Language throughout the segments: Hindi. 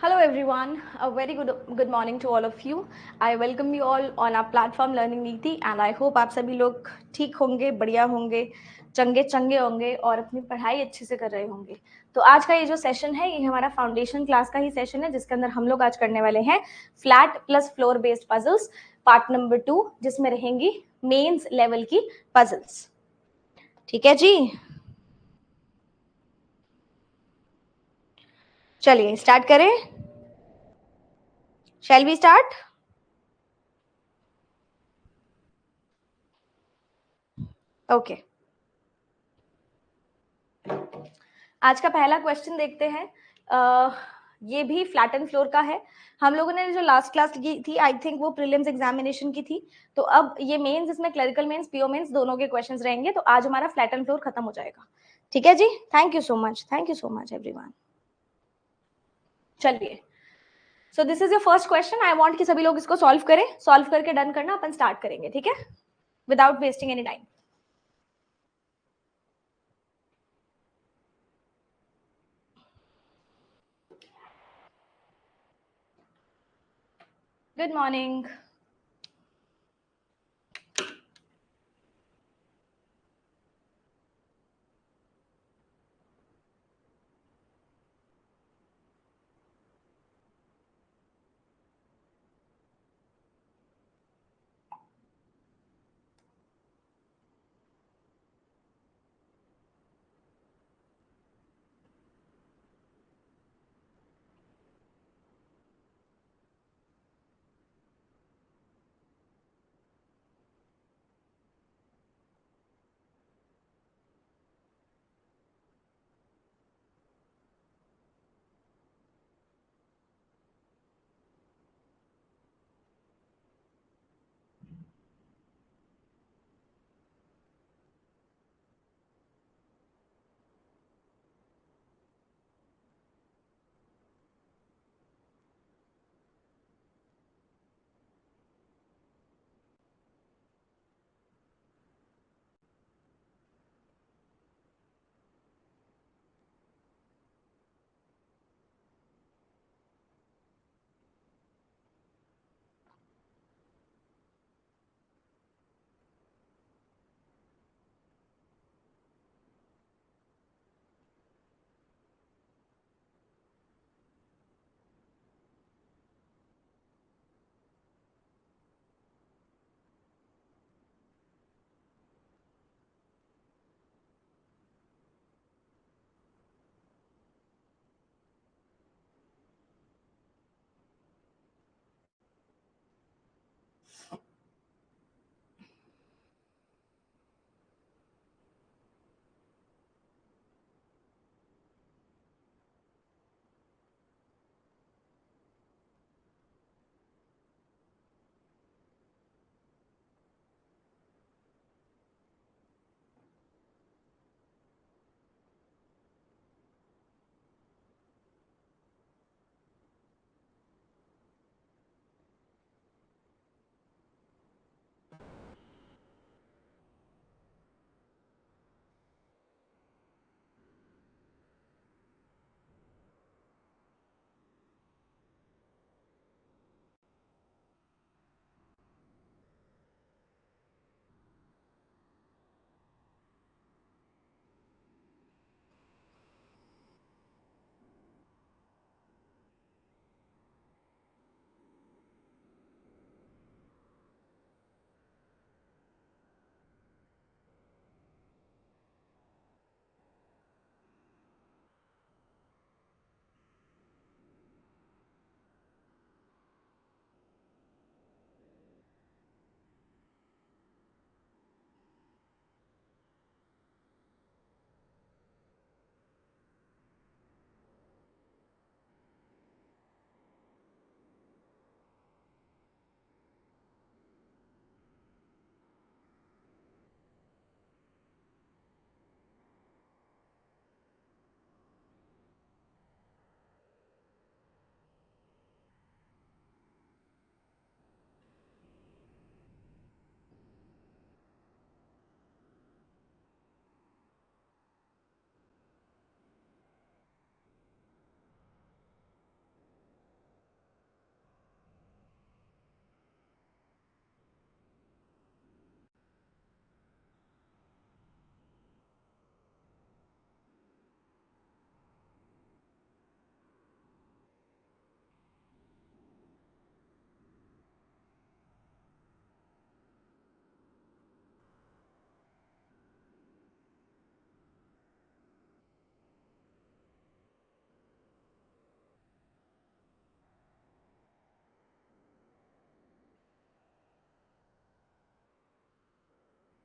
Hello everyone, a very good morning to all of you. I welcome you all on our platform Learning Neeti and I hope आप सभी लोग ठीक होंगे, बढ़िया होंगे, चंगे चंगे होंगे और अपनी पढ़ाई अच्छे से कर रहे होंगे। तो आज का ये जो सेशन है ये हमारा फाउंडेशन क्लास का ही सेशन है जिसके अंदर हम लोग आज करने वाले हैं flat plus floor based puzzles part number 2 जिसमें रहेंगी मेंस लेवल की पजल्स। ठीक है जी, चलिए स्टार्ट करें। Shall we start? ओके, आज का पहला क्वेश्चन देखते हैं। ये भी फ्लैट एंड फ्लोर का है। हम लोगों ने जो लास्ट क्लास की थी आई थिंक वो प्रीलिम्स एग्जामिनेशन की थी, तो अब ये मेंस, इसमें क्लरिकल मेंस पीओ मेंस दोनों के क्वेश्चंस रहेंगे। तो आज हमारा फ्लैट एंड फ्लोर खत्म हो जाएगा। ठीक है जी, thank you so much everyone. चलिए, so this is your first question. I want कि सभी लोग इसको सॉल्व करें। सॉल्व करके डन करना, अपन स्टार्ट करेंगे। ठीक है, without wasting any time. Good morning.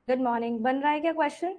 Good morning. बन रहा है क्या क्वेश्चन?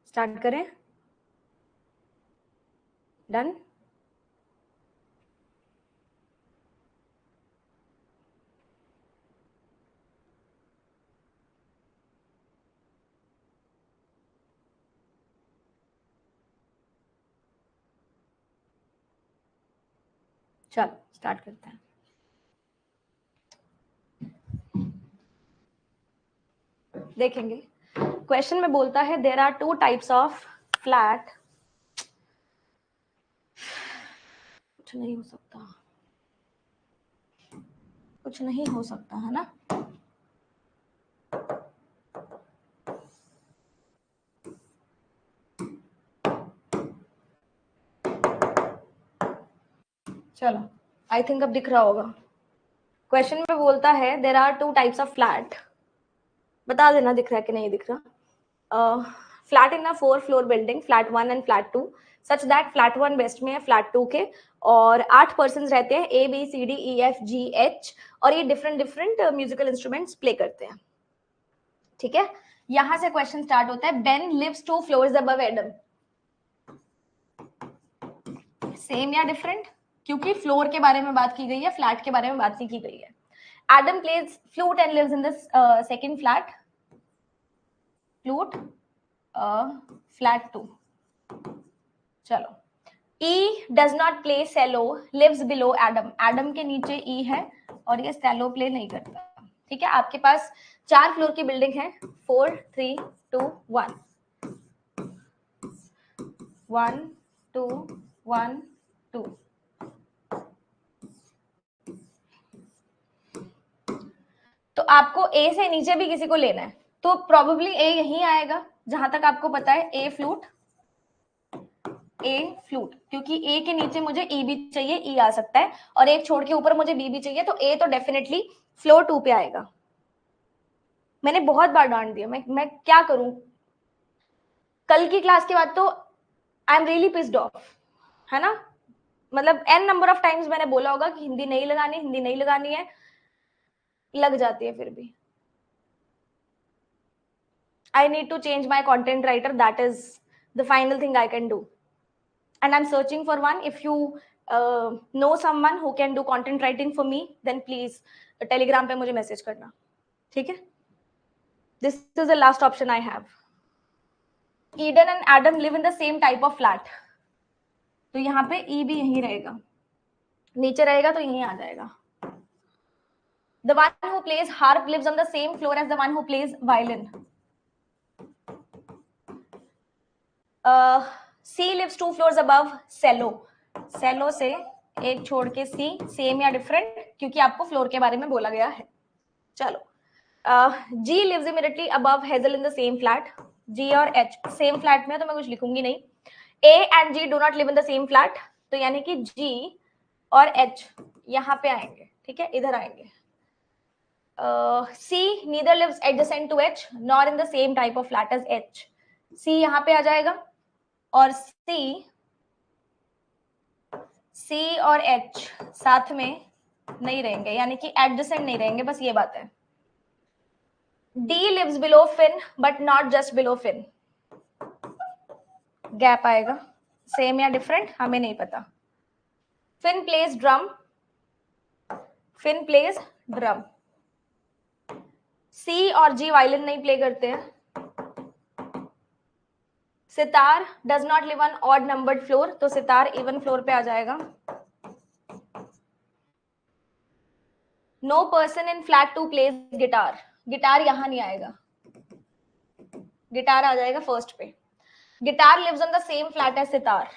स्टार्ट करें? डन? चलो स्टार्ट करते हैं। देखेंगे क्वेश्चन में बोलता है there are two types of flat. कुछ नहीं हो सकता, कुछ नहीं हो सकता है ना। चलो आई थिंक अब दिख रहा होगा। क्वेश्चन में बोलता है there are two types of flat. बता देना दिख रहा है कि नहीं दिख रहा। Flat in a 4 floor building, flat 1 and flat 2, such that flat 1 west में है फ्लैट 2 के, और 8 पर्सन रहते हैं, A B C D E F G H, और ये different different musical instruments play करते हैं। ठीक है, यहां से क्वेश्चन स्टार्ट होता है। Ben lives 2 floors above Adam. Same या डिफरेंट? क्योंकि फ्लोर के बारे में बात की गई है, फ्लैट के बारे में बात नहीं की गई है। Adam plays flute and lives in the second flat, flute flat 2। चलो, E does not play cello, lives below Adam. Adam के नीचे E है और ये cello play नहीं करता। ठीक है, आपके पास 4 फ्लोर की बिल्डिंग है, 4 3 2 1 1 2 1 2। तो आपको A से नीचे भी किसी को लेना है, तो प्रोबेबली A यहीं आएगा, जहां तक आपको पता है। A फ्लूट, ए फ्लूट, क्योंकि ए के नीचे मुझे ई भी चाहिए, ई आ सकता है, और एक छोड़ के ऊपर मुझे बी भी चाहिए, तो ए तो डेफिनेटली फ्लोर 2 पे आएगा। मैंने बहुत बार डांट दिया, मैं क्या करूं। कल की क्लास के बाद तो आई एम रियली पिस्ड ऑफ, है ना। मतलब एन नंबर ऑफ टाइम्स मैंने बोला होगा कि हिंदी नहीं लगानी, हिंदी नहीं लगानी है, लग जाती है फिर भी। I need to change my content writer. That is the final thing I can do. And I'm searching for one. If you know someone who can do content writing for me, then please Telegram पे मुझे message करना, ठीक है? This is the last option I have. Eden and Adam live in the same type of flat. तो यहाँ पे E भी यहीं रहेगा, नीचे रहेगा तो यहीं आ जाएगा। The one who plays harp lives on the same floor as the one who plays violin. C lives 2 floors above cello. cello से एक छोड़ के C, सेम या डिफरेंट? क्योंकि आपको फ्लोर के बारे में बोला गया है। चलो, G lives immediately above Hazel in the same flat. G और H सेम फ्लैट में, तो मैं कुछ लिखूंगी नहीं। A and G do not live in the same flat, तो यानी कि G और H यहाँ पे आएंगे, ठीक है, इधर आएंगे। C neither lives adjacent to H nor in the same type of flat as H. C यहाँ पे आ जाएगा, और C सी और एच साथ में नहीं रहेंगे, यानी कि एडजेसेंट नहीं रहेंगे, बस ये बात है। D lives below Finn but not just below Finn, gap आएगा, सेम या डिफरेंट हमें नहीं पता। Finn plays drum, Finn plays drum. C और जी वायलिन नहीं प्ले करते हैं। Sitar does not live on odd numbered floor, तो सितार इवन फ्लोर पे आ जाएगा। No person in flat two plays guitar, guitar यहां नहीं आएगा, गिटार आ जाएगा फर्स्ट पे। Guitar lives on the same flat as sitar,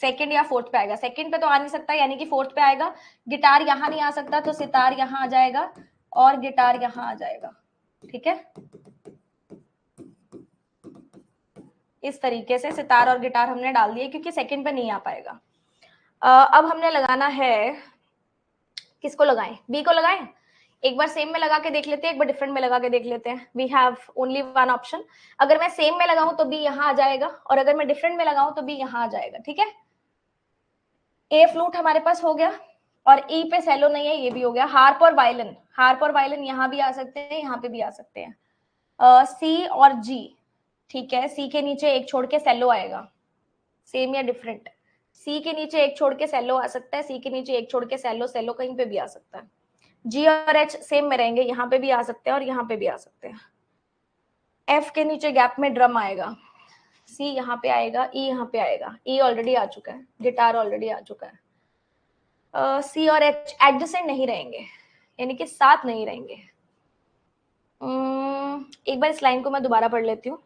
second या फोर्थ पे आएगा। सेकंड पे तो आ नहीं सकता, यानी कि फोर्थ पे आएगा। गिटार यहां नहीं आ सकता, तो सितार यहां आ जाएगा और गिटार यहां आ जाएगा। ठीक है, इस तरीके से सितार और गिटार हमने डाल दिए, क्योंकि सेकंड पे नहीं आ पाएगा। अब हमने लगाना है, किसको लगाएं? बी को लगाएं। एक बार सेम में लगा के देख लेते हैं, एक बार डिफरेंट में लगा के देख लेते हैं। We have only one option. अगर मैं सेम में लगाऊं तो बी यहां आ जाएगा, और अगर मैं डिफरेंट में लगाऊं तो बी यहां आ जाएगा। ठीक है, ए फ्लूट हमारे पास हो गया, और ई पे सेलो नहीं है, ये भी हो गया। हार्प और वायलिन, हार्प और वायलिन यहाँ भी आ सकते हैं, यहाँ पे भी आ सकते हैं। सी और जी, ठीक है, सी के नीचे एक छोड़ के सेलो आएगा, सेम या डिफरेंट। सी के नीचे एक छोड़ के सेलो आ सकता है, सी के नीचे एक छोड़ के सेलो, सेलो कहीं पे भी आ सकता है। जी और एच सेम में रहेंगे, यहाँ पे भी आ सकते हैं और यहाँ पे भी आ सकते हैं। एफ के नीचे गैप में ड्रम आएगा, सी यहाँ पे आएगा, ई यहाँ पे आएगा। ई ऑलरेडी आ चुका है, गिटार ऑलरेडी आ चुका है। सी और एच एडजेसेंट नहीं रहेंगे, यानी कि साथ नहीं रहेंगे। एक बार इस लाइन को मैं दोबारा पढ़ लेती हूँ,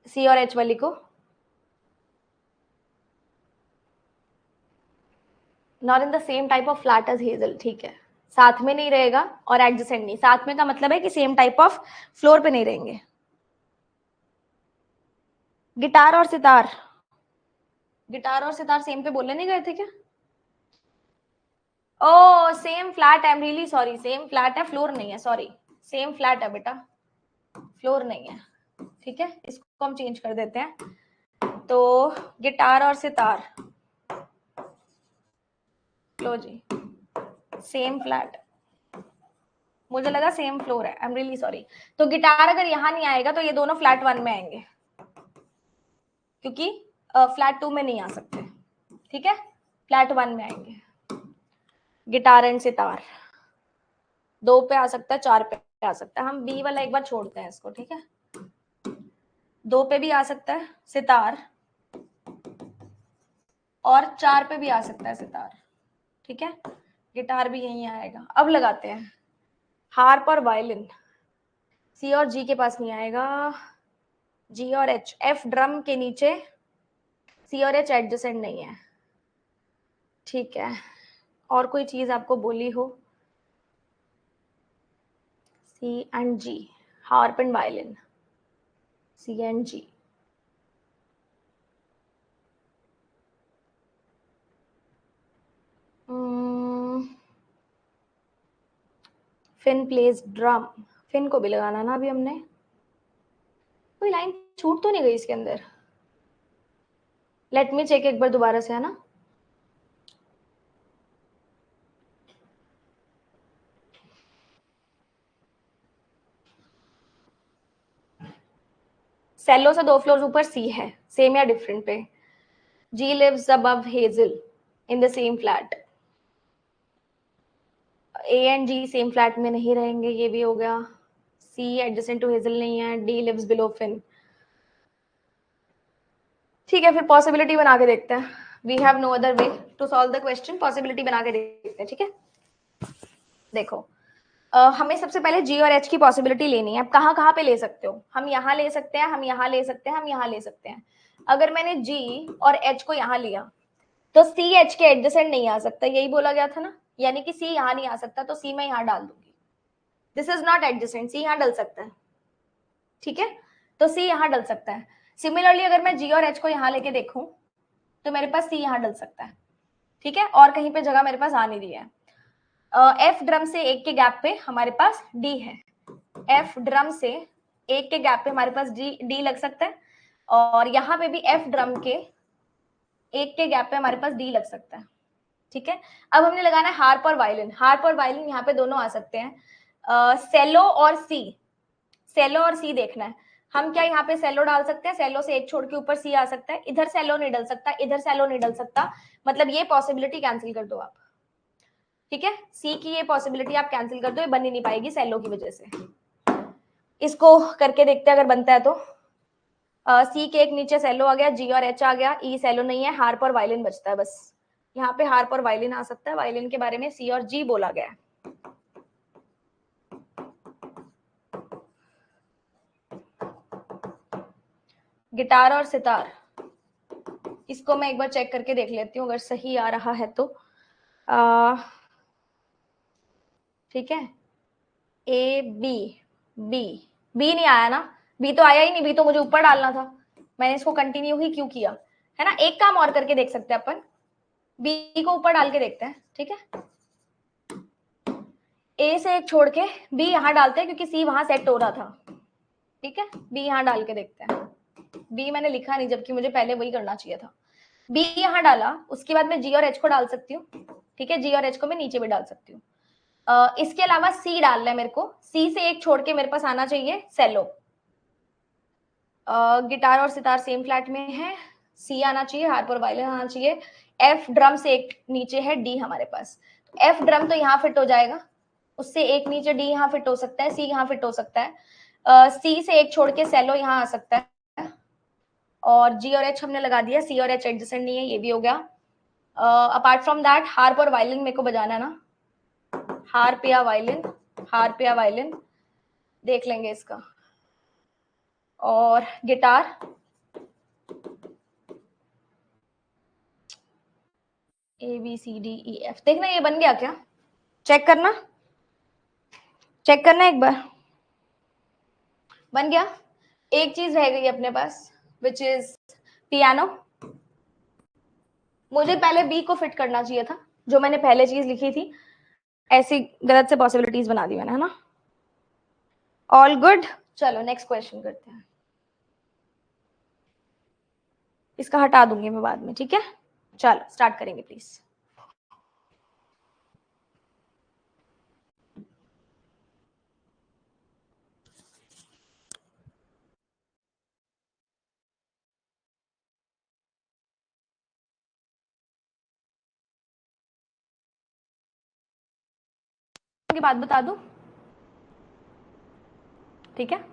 सी और एच वाली को। Not in the same type of flat as Hazel, ठीक है, साथ में नहीं रहेगा और एडजेसेंट नहीं। साथ में का मतलब है कि सेम टाइप ऑफ फ्लोर पे नहीं रहेंगे। गिटार और सितार, गिटार और सितार सेम पे बोलने नहीं गए थे क्या? Oh same flat, I am really sorry, same flat है, फ्लोर नहीं है, सॉरी, सेम फ्लैट है बेटा, फ्लोर नहीं है। ठीक है, इसको हम चेंज कर देते हैं। तो गिटार और सितार, लो जी, सेम फ्लैट, मुझे लगा सेम फ्लोर है, आई एम रियली सॉरी। तो गिटार अगर यहां नहीं आएगा तो ये दोनों फ्लैट 1 में आएंगे, क्योंकि फ्लैट 2 में नहीं आ सकते। ठीक है, फ्लैट 1 में आएंगे। गिटार एंड सितार 2 पे आ सकता है, 4 पे आ सकता है। हम बी वाला एक बार छोड़ते हैं इसको, ठीक है। 2 पे भी आ सकता है सितार, और 4 पे भी आ सकता है सितार। ठीक है, गिटार भी यहीं आएगा। अब लगाते हैं हार्प और वायलिन। सी और जी के पास नहीं आएगा, जी और एच। एफ ड्रम के नीचे, सी और एच एडजेसेंट नहीं है। ठीक है, और कोई चीज आपको बोली हो? C and G, harp and violin, C and G. Finn plays drum, Finn को भी लगाना ना अभी हमने। कोई लाइन छूट तो नहीं गई इसके अंदर? लेट मी चेक एक बार दोबारा से, है ना। सेलो से 2 फ्लोर ऊपर सी है, सेम या डिफरेंट पे। G lives above Hazel in the same flat. A and G same flat में नहीं रहेंगे, ये भी हो गया। सी एडजेसेंट टू हेजल नहीं है। D lives below Fin. ठीक है, फिर पॉसिबिलिटी बना के देखते हैं। We have no other way to solve the question, possibility बना के देखते हैं। ठीक है, देखो हमें सबसे पहले जी और एच की पॉसिबिलिटी लेनी है। अब कहाँ कहाँ पे ले सकते हो? हम यहाँ ले सकते हैं, हम यहाँ ले सकते हैं, हम यहाँ ले सकते हैं। अगर मैंने जी और एच को यहाँ लिया तो सी एच के एडजेसेंट नहीं आ सकता, यही बोला गया था ना। यानी कि सी यहाँ नहीं आ सकता, तो सी मैं यहाँ डाल दूंगी। दिस इज नॉट एडजेसेंट, सी यहाँ डल सकता है। ठीक है, तो सी यहाँ डल सकता है। सिमिलरली अगर मैं जी और एच को यहाँ लेके देखूं तो मेरे पास सी यहाँ डल सकता है। ठीक है, और कहीं पे जगह मेरे पास आ नहीं रही है। एफ ड्रम से एक के गैप पे हमारे पास डी है। एफ ड्रम से एक के गैप पे हमारे पास डी लग सकता है, और यहाँ पे भी एफ ड्रम के एक के गैप पे हमारे पास डी लग सकता है। ठीक है, अब हमने लगाना है हार्प और वायलिन। हार्प और वायलिन यहाँ पे दोनों आ सकते हैं। सेलो और सी, सेलो और सी देखना है। हम क्या यहाँ पे सेलो डाल सकते हैं, सेलो से एक छोड़ के ऊपर सी आ सकता है, इधर सेलो नहीं डल सकता, इधर सेलो नहीं डल सकता, मतलब ये पॉसिबिलिटी कैंसिल कर दो आप। ठीक है, सी की ये पॉसिबिलिटी आप कैंसिल कर दो, ये बन ही नहीं पाएगी सेलो की वजह से। इसको करके देखते हैं अगर बनता है तो। सी के एक नीचे सेलो आ गया, जी और एच आ गया, ई सेलो नहीं है, हार्प और वायलिन बचता है बस। यहाँ पे हार्प और वायलिन आ सकता है, वायलिन के बारे में सी और जी बोला गया है। गिटार और सितार, इसको मैं एक बार चेक करके देख लेती हूँ अगर सही आ रहा है तो। ठीक है, ए बी, बी, बी नहीं आया ना, बी तो आया ही नहीं, बी तो मुझे ऊपर डालना था, मैंने इसको कंटिन्यू ही क्यों किया, है ना। एक काम और करके देख सकते हैं अपन, बी को ऊपर डाल के देखते हैं। ठीक है, ए से एक छोड़ के बी यहाँ डालते हैं क्योंकि सी वहां सेट हो रहा था। ठीक है, बी यहाँ डाल के देखते हैं। बी मैंने लिखा नहीं, जबकि मुझे पहले वही करना चाहिए था। बी यहाँ डाला, उसके बाद मैं जी और एच को डाल सकती हूँ। ठीक है, जी और एच को मैं नीचे भी डाल सकती हूँ। इसके अलावा सी डालना है मेरे को, सी से एक छोड़ के मेरे पास आना चाहिए सेलो। गिटार और सितार सेम फ्लैट में है, सी आना चाहिए, हार्प और वायलिन आना चाहिए। एफ ड्रम से एक नीचे है डी हमारे पास, एफ ड्रम तो यहाँ फिट हो जाएगा, उससे एक नीचे डी यहाँ फिट हो सकता है, सी यहाँ फिट हो सकता है। सी से एक छोड़ के सेलो यहाँ आ सकता है, और जी और एच हमने लगा दिया, सी और एच एडजेसेंट नहीं है, ये भी हो गया। अपार्ट फ्रॉम दैट हार्प और वायलिन मेरे को बजाना है ना, हार्प या वायलिन, हार्प या वायलिन देख लेंगे इसका। और guitar, A B C D E F, देखना ये बन गया क्या, चेक करना, चेक करना एक बार, बन गया। एक चीज रह गई अपने पास, विच इज पियानो। मुझे पहले बी को फिट करना चाहिए था, जो मैंने पहले चीज लिखी थी, ऐसी गलत से पॉसिबिलिटीज बना दी मैंने, है ना। ऑल गुड, चलो नेक्स्ट क्वेश्चन करते हैं। इसका हटा दूंगी मैं बाद में, ठीक है। चलो स्टार्ट करेंगे प्लीज। की बात बता दूं, ठीक है।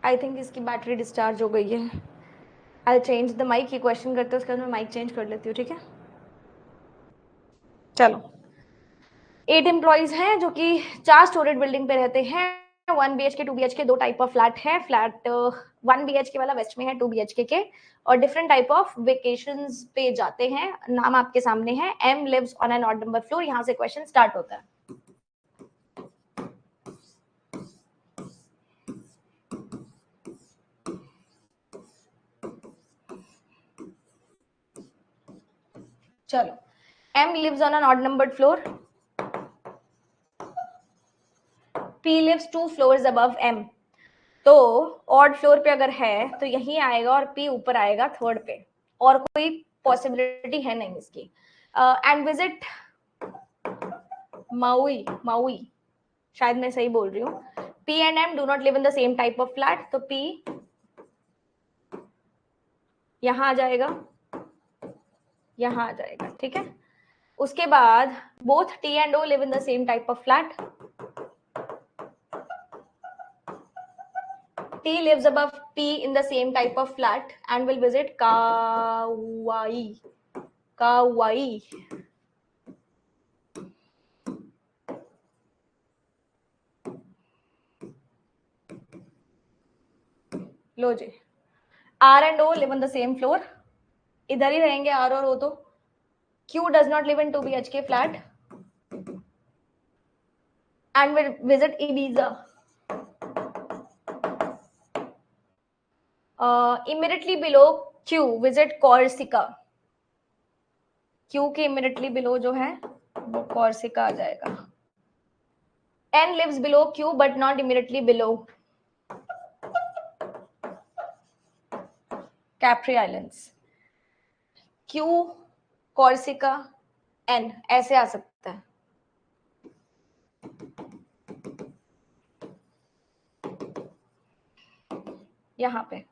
आई थिंक इसकी बैटरी डिस्चार्ज हो गई है. I change the mic. ये क्वेश्चन करते हैं उसके बाद मैं माइक चेंज कर लेती हूँ. ठीक है, चलो. 8 एम्प्लॉइज हैं जो कि 4 स्टोरेड बिल्डिंग पे रहते हैं. 1 BHK 2 BHK 2 type of flat है. फ्लैट 1 BHK वाला वेस्ट में है, 2 BHK के, और डिफरेंट टाइप ऑफ वेकेशंस पे जाते हैं. नाम आपके सामने है. M lives on an odd number floor. यहाँ से क्वेश्चन स्टार्ट होता है. चलो, M lives on an odd numbered floor. P lives 2 floors above M. तो ऑड फ्लोर पे अगर है तो यही आएगा और P ऊपर आएगा थर्ड पे. और कोई पॉसिबिलिटी है नहीं इसकी. And visit MAUI. माउई, शायद मैं सही बोल रही हूँ. P and M do not live in the same type of flat. तो P यहाँ आ जाएगा, यहाँ आ जाएगा. ठीक है, उसके बाद both T and O live in the same type of flat. T lives above P in the same type of flat and will visit Kauai. Kauai. लो जी. R and O live on the same floor. इधर ही रहेंगे R और O. तो Q does not live in 2 BHK flat and will visit Ibiza. Immediately below Q visit Corsica. Q के immediately below जो है वो Corsica आ जाएगा. N lives below Q but not immediately below Capri Islands. Q, Corsica, N ऐसे आ सकता है. यहाँ पे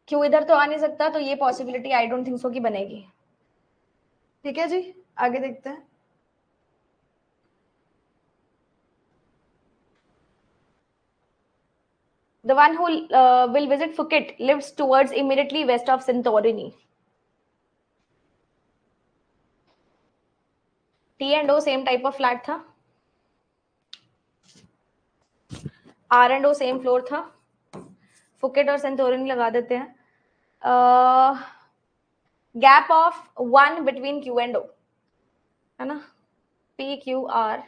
क्यों इधर तो आ नहीं सकता, तो ये possibility I don't think so कि बनेगी. ठीक है जी, आगे देखते हैं. The one who will visit Phuket lives towards immediately west of Santorini. T and O same type of flat था. R and O same floor था. Phuket और Santorini लगा देते हैं. Gap of 1 between Q and O है ना. P Q R.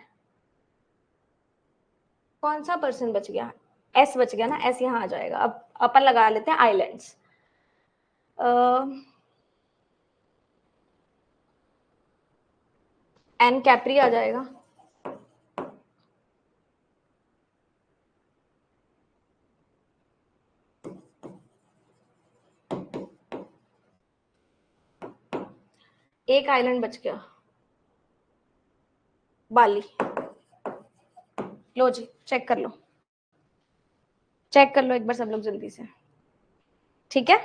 कौन सा पर्सन बच गया? S बच गया ना. S यहाँ आ जाएगा. अब अपन लगा लेते हैं आइलैंड्स. N कैप्री आ जाएगा. एक आइलैंड बच गया, बाली. लो जी, चेक कर लो. चेक कर लो एक बार सब लोग जल्दी से. ठीक है,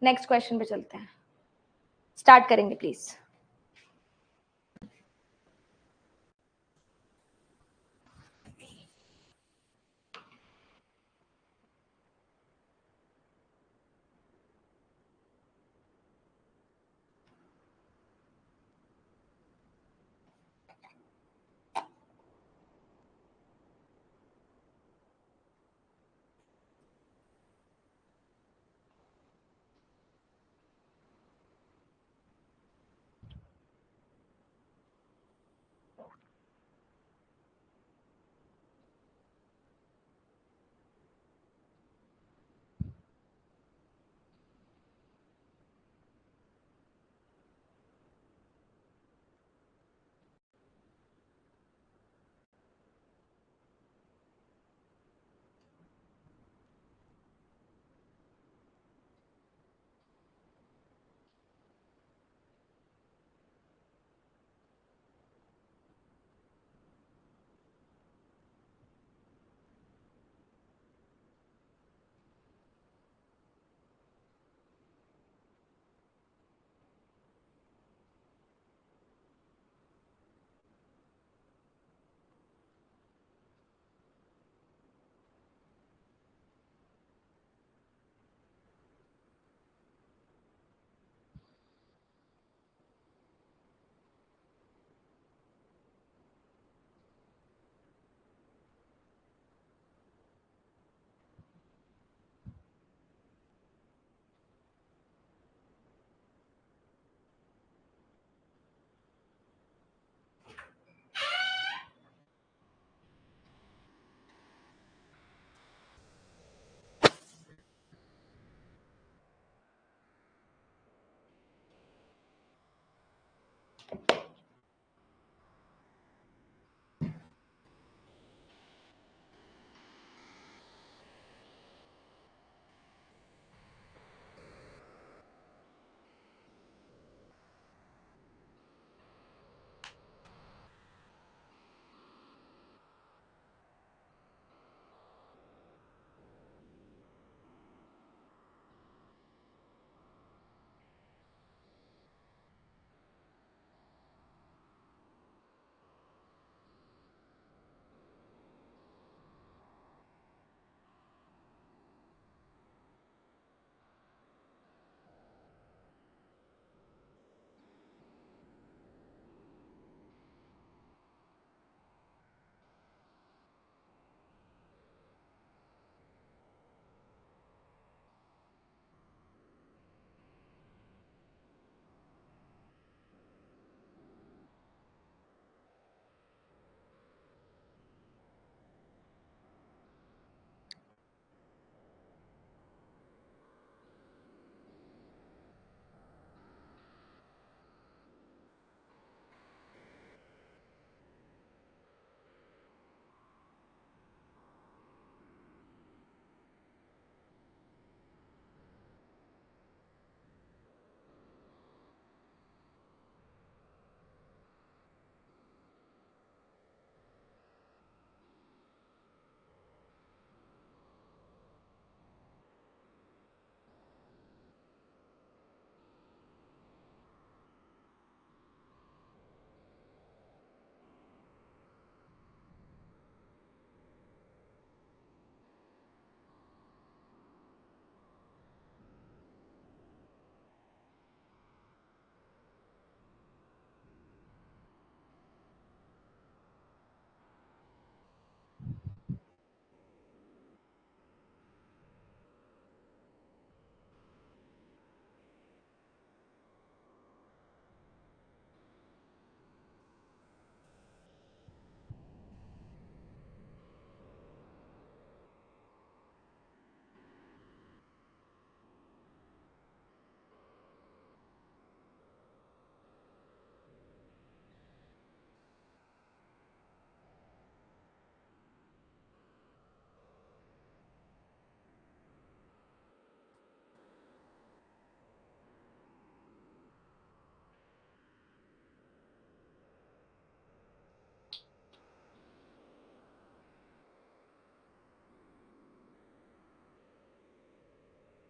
नेक्स्ट क्वेश्चन पे चलते हैं. स्टार्ट करेंगे प्लीज.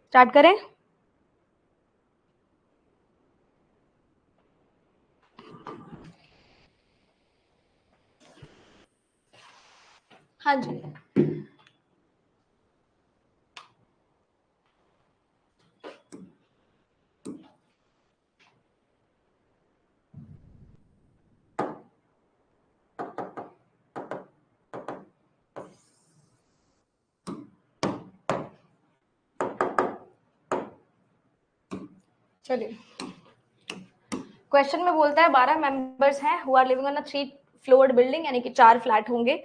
स्टार्ट करें? हाँ जी। चलिए, क्वेश्चन में बोलता है 12 मेंबर्स हैं who are living on a 3 floored building, यानी कि 4 फ्लैट होंगे.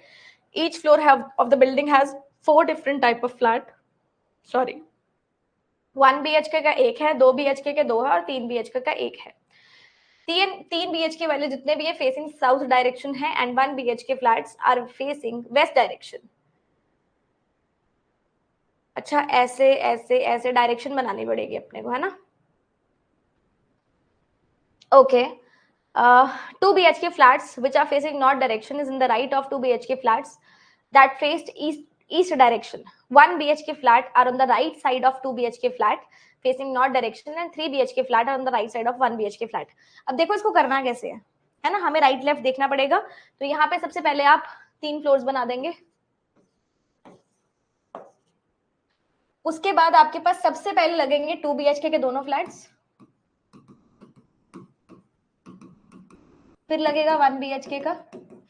Each floor have of the building has 4 different type of flat. Sorry, 1 BHK का एक है, 2 BHK के 2 है और 3 BHK का एक है. तीन BHK वाले जितने भी है फेसिंग साउथ डायरेक्शन है and 1 BHK flats are facing west direction. अच्छा, ऐसे ऐसे ऐसे डायरेक्शन बनानी पड़ेगी अपने को, है ना? Okay. 2 BHK flats which are facing north direction is in the right of 2 BHK flats that faced east direction. 1 BHK flat are on the right side of 2 BHK flat facing north direction and 3 BHK flat are on the right side of 1 BHK flat. अब देखो इसको करना कैसे है ना? हमें राइट लेफ्ट देखना पड़ेगा. तो यहाँ पे सबसे पहले आप 3 फ्लोर्स बना देंगे. उसके बाद आपके पास सबसे पहले लगेंगे 2 BHK के दोनों फ्लैट्स, फिर लगेगा 1 BHK का,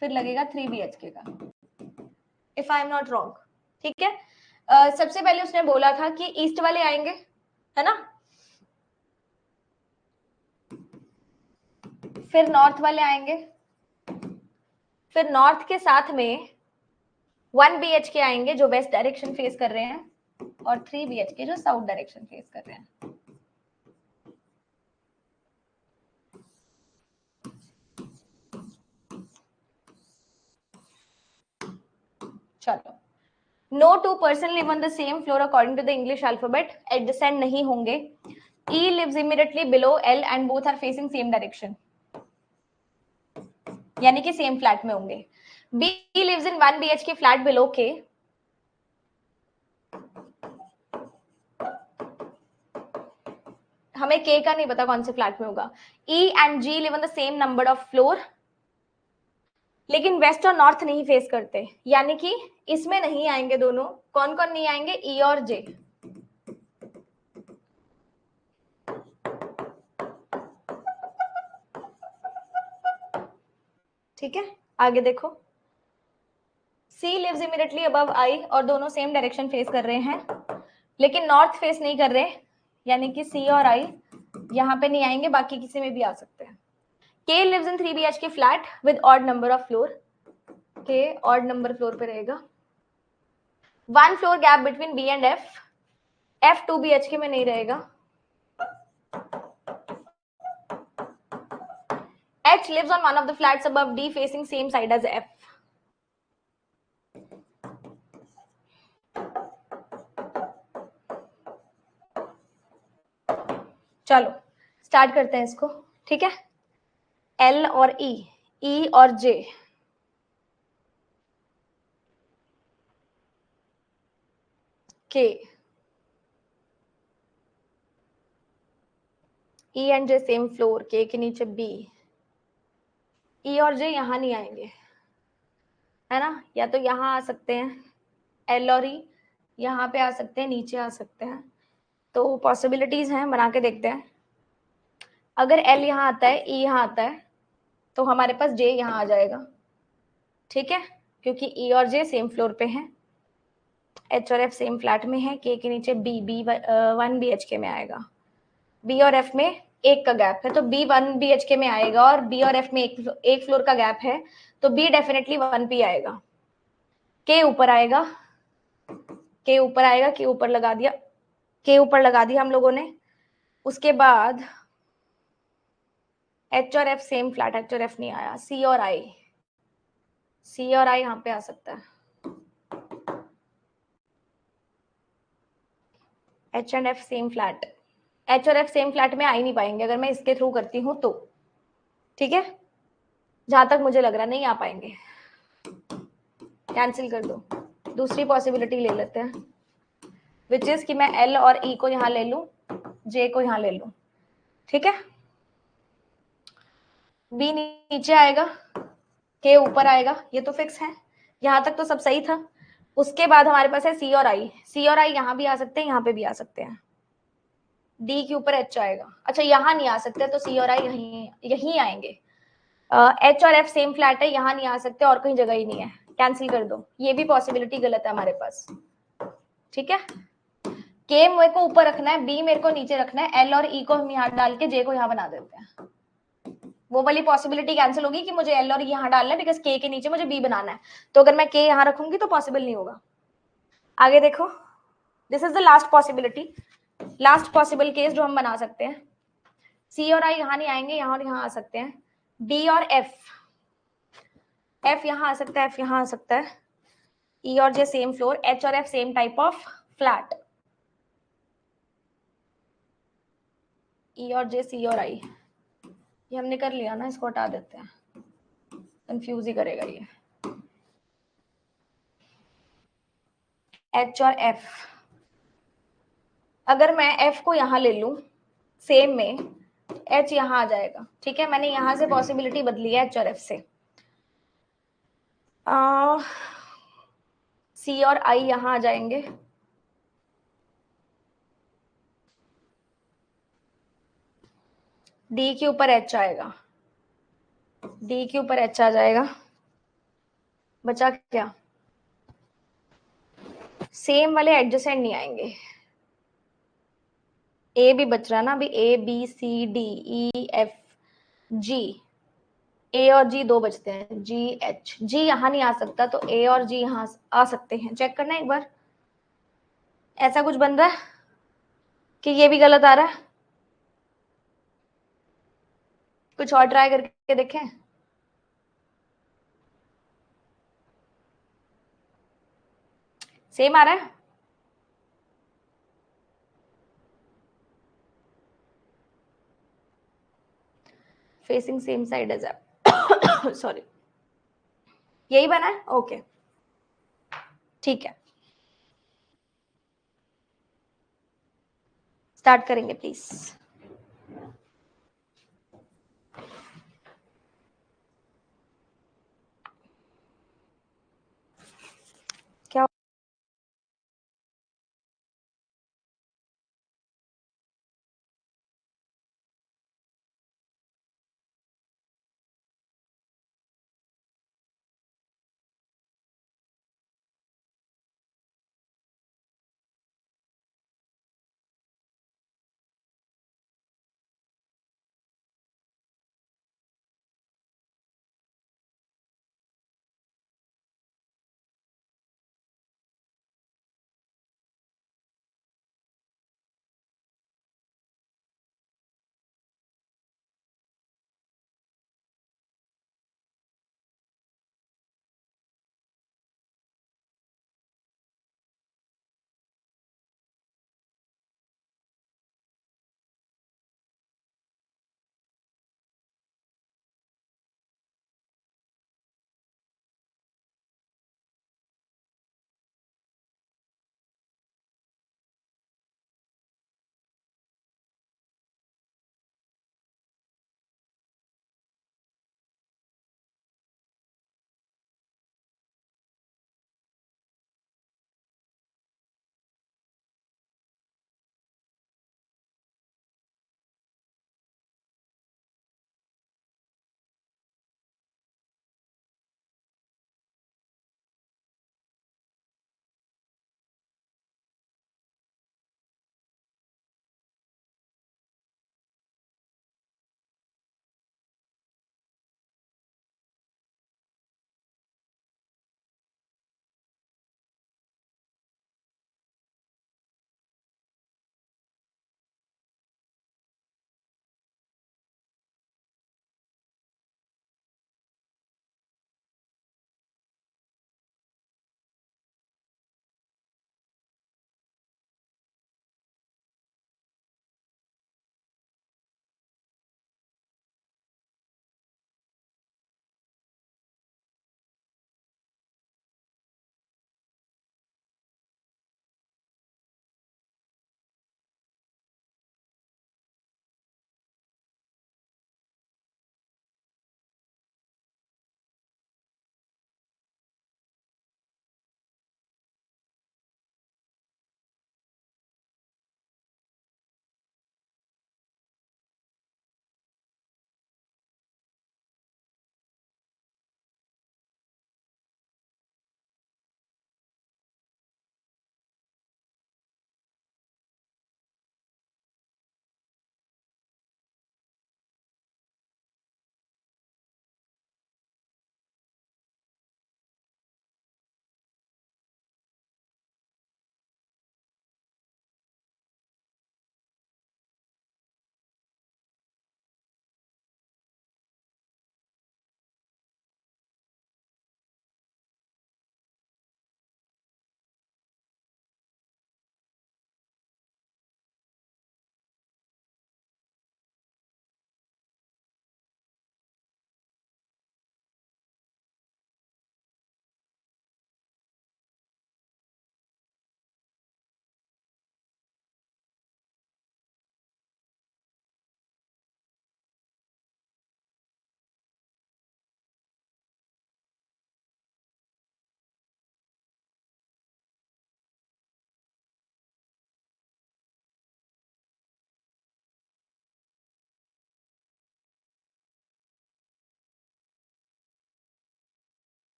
फिर लगेगा 3 BHK का, if I am not wrong. ठीक है. सबसे पहले उसने बोला था कि ईस्ट वाले आएंगे, है ना? फिर नॉर्थ वाले आएंगे, फिर नॉर्थ के साथ में 1 BHK आएंगे जो वेस्ट डायरेक्शन फेस कर रहे हैं और 3 BHK जो साउथ डायरेक्शन फेस कर रहे हैं. चलो, no two person live on the same floor according to the English alphabet. Adjacent नहीं होंगे. E lives immediately below L and both are facing same direction, यानी कि सेम फ्लैट में होंगे. B lives in 1 BHK flat below K. हमें K का नहीं पता कौन से फ्लैट में होगा. E and G live on the same number of floor, लेकिन वेस्ट और नॉर्थ नहीं फेस करते, यानी कि इसमें नहीं आएंगे दोनों. कौन कौन नहीं आएंगे? E और J. ठीक है, आगे देखो. C lives immediately above I और दोनों सेम डायरेक्शन फेस कर रहे हैं, लेकिन नॉर्थ फेस नहीं कर रहे, यानी कि C और I यहाँ पे नहीं आएंगे, बाकी किसी में भी आ सकते हैं. K lives in 3 BHK flat with odd number of floor. K odd number floor पे रहेगा. 1 floor gap between B and F. F 2 BHK में नहीं रहेगा. H lives on one of the flats above D facing same side as F. चलो स्टार्ट करते हैं इसको. ठीक है. L और E, E और J. K, E and J same floor, K के नीचे B. E और J यहाँ नहीं आएंगे, है ना? या तो यहाँ आ सकते हैं, L और E यहाँ पे आ सकते हैं, नीचे आ सकते हैं. तो पॉसिबिलिटीज हैं, बना के देखते हैं. अगर L यहाँ आता है, E यहाँ आता है, तो हमारे पास J यहाँ आ जाएगा. ठीक है, क्योंकि E और J सेम फ्लोर पे हैं. H और F सेम फ्लैट में है. K के नीचे B 1 BHK में आएगा. B और F में एक का गैप है, तो B 1 BHK में आएगा और B और F में एक फ्लोर का गैप है, तो B डेफिनेटली 1P आएगा. K ऊपर आएगा, K ऊपर आएगा, K ऊपर लगा दिया, K ऊपर लगा दिया हम लोगों ने. उसके बाद H और F सेम फ्लैट, H और F नहीं आया. C और I, C और I यहाँ पे आ सकता है. H and F same flat, H और F सेम फ्लैट में आ ही नहीं पाएंगे अगर मैं इसके थ्रू करती हूँ तो. ठीक है, जहां तक मुझे लग रहा नहीं आ पाएंगे. कैंसिल कर दो, दूसरी पॉसिबिलिटी ले लेते हैं. विच इज कि मैं L और E को यहाँ ले लूं, J को यहाँ ले लूं, ठीक है। B नीचे आएगा, K ऊपर आएगा, ये तो फिक्स है, यहाँ तक तो सब सही था। उसके बाद हमारे पास है C और I। C और I यहाँ भी आ सकते हैं, यहाँ पे भी आ सकते हैं। D के ऊपर H आएगा, अच्छा यहाँ नहीं आ सकते, तो C और I यहीं यहीं आएंगे। H और F सेम फ्लैट है, यहाँ नहीं आ सकते, और कहीं जगह ही नहीं है, कैंसिल कर दो, ये भी पॉसिबिलिटी गलत है हमारे पास, ठीक है। K मेरे को ऊपर रखना है, B मेरे को नीचे रखना है, L और E को हम यहाँ डाल के J को यहाँ बना देते हैं। वो वाली पॉसिबिलिटी कैंसिल होगी कि मुझे L और E यहाँ डालना है, बिकॉज K के नीचे मुझे B बनाना है, तो अगर मैं K यहाँ रखूंगी तो पॉसिबल नहीं होगा। आगे देखो, this is the last possibility, last possible case जो हम बना सकते हैं। C और I यहाँ नहीं आएंगे, यहाँ और यहाँ आ सकते हैं। D और F यहाँ आ सकता है, F यहाँ आ सकता है। E और J सेम फ्लोर, H और F same type of flat. E और J, C और I, ये हमने कर लिया ना, इसको हटा देते हैं, कंफ्यूज ही करेगा ये। H और F, अगर मैं F को यहाँ ले लूं सेम में, H यहाँ आ जाएगा, ठीक है। मैंने यहाँ से पॉसिबिलिटी बदली है H और F से। C और I यहाँ आ जाएंगे, D के ऊपर H आएगा, D के ऊपर H आ जाएगा, बचा क्या, सेम वाले एडजेसेंट नहीं आएंगे। A भी बच रहा है ना अभी, A B C D E F G, A और G दो बचते हैं, G H, G यहाँ नहीं आ सकता, तो A और G यहाँ आ सकते हैं। चेक करना एक बार, ऐसा कुछ बन रहा है कि ये भी गलत आ रहा है, कुछ और ट्राई करके देखें। सेम आ रहा है, facing same side as sorry, यही बना है, ओके ठीक है। स्टार्ट करेंगे प्लीज।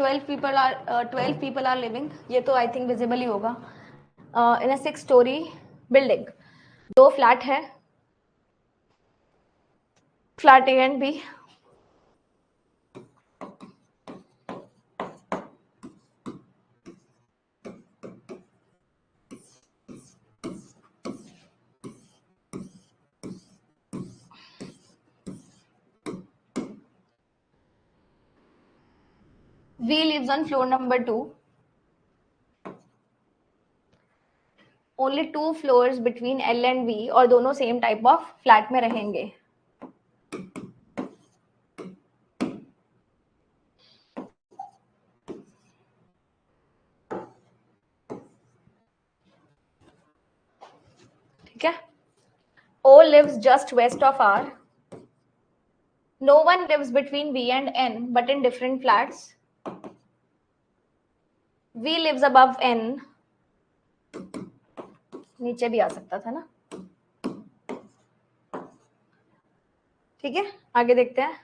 12 people are living. ये तो आई थिंक विजिबल ही होगा. In a 6 story building. 2 flat है, flat A and B. V lives on floor number 2. Only 2 floors between L and V, और दोनों सेम टाइप ऑफ फ्लैट में रहेंगे. ठीक है. O lives just west of R. No one lives between V and N, but in different flats. V lives above N. नीचे भी आ सकता था ना. ठीक है, आगे देखते हैं.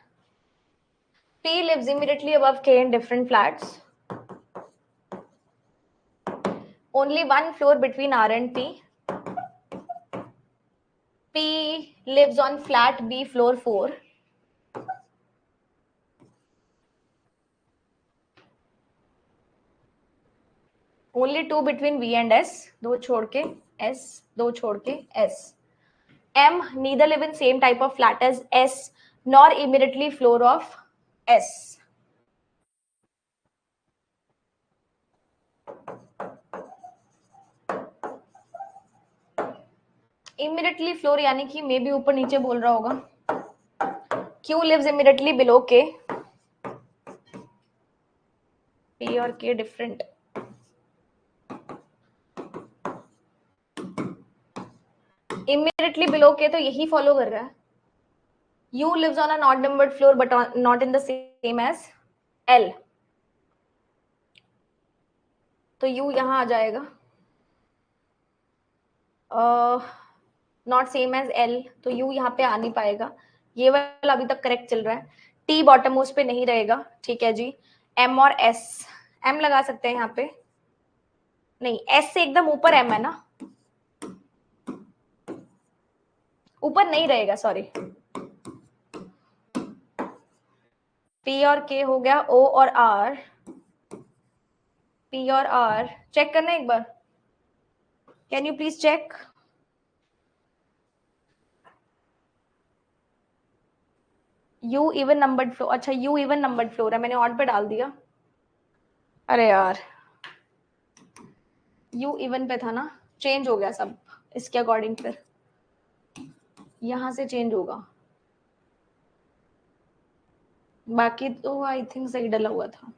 P lives immediately above K in different flats. Only 1 floor between R and P. P lives on flat B, floor 4. Only 2 between V and S. 2 छोड़ के S, 2 छोड़ के S. M neither live in same type of flat as S nor immediately floor of S. Immediately floor यानी कि मे भी ऊपर नीचे बोल रहा होगा. Q lives immediately below K. P और K different. Immediately below K तो यही follow कर रहा है. U lives on an odd numbered floor but not in the same as L. तो U यहाँ आ जाएगा. नॉट सेम एज L, तो U यहाँ पे आ नहीं पाएगा. ये वाला अभी तक करेक्ट चल रहा है. T बॉटम मोस्ट पे नहीं रहेगा. ठीक है जी. M और S. M लगा सकते हैं यहाँ पे. नहीं, S से एकदम ऊपर M है ना. ऊपर नहीं रहेगा, सॉरी. P और K हो गया. O और R. P और R चेक करना एक बार. Can you please check. U even numbered floor. अच्छा, U इवन नंबर्ड फ्लोर है, मैंने ऑड पे डाल दिया. अरे यार, U इवन पे था ना. चेंज हो गया सब इसके अकॉर्डिंग. फिर यहां से चेंज होगा. बाकी तो आई थिंक सही डला हुआ था.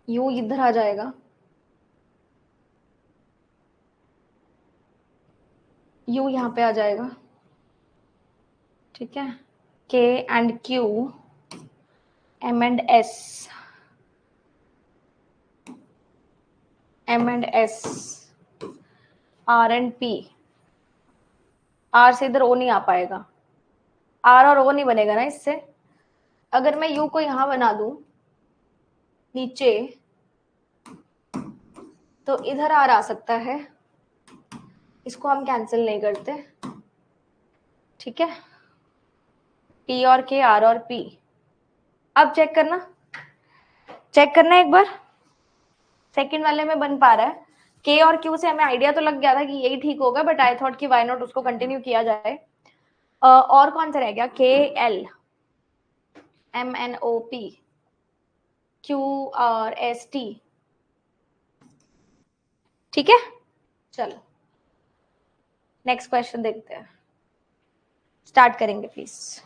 U इधर आ जाएगा. U यहाँ पे आ जाएगा. ठीक है. K and Q, M and S, M and S, R and P. R से इधर O नहीं आ पाएगा. R और O नहीं बनेगा ना इससे. अगर मैं U को यहाँ बना दूं नीचे, तो इधर R आ सकता है. इसको हम कैंसिल नहीं करते. ठीक है. P और K, R और P. अब चेक करना एक बार. सेकंड वाले में बन पा रहा है. K और Q से हमें आइडिया तो लग गया था कि यही ठीक होगा, बट आई थॉट कि व्हाई नॉट उसको कंटिन्यू किया जाए. और कौन सा रह गया. K L, M N O P, Q R S T. ठीक है. चलो नेक्स्ट क्वेश्चन देखते हैं. स्टार्ट करेंगे प्लीज.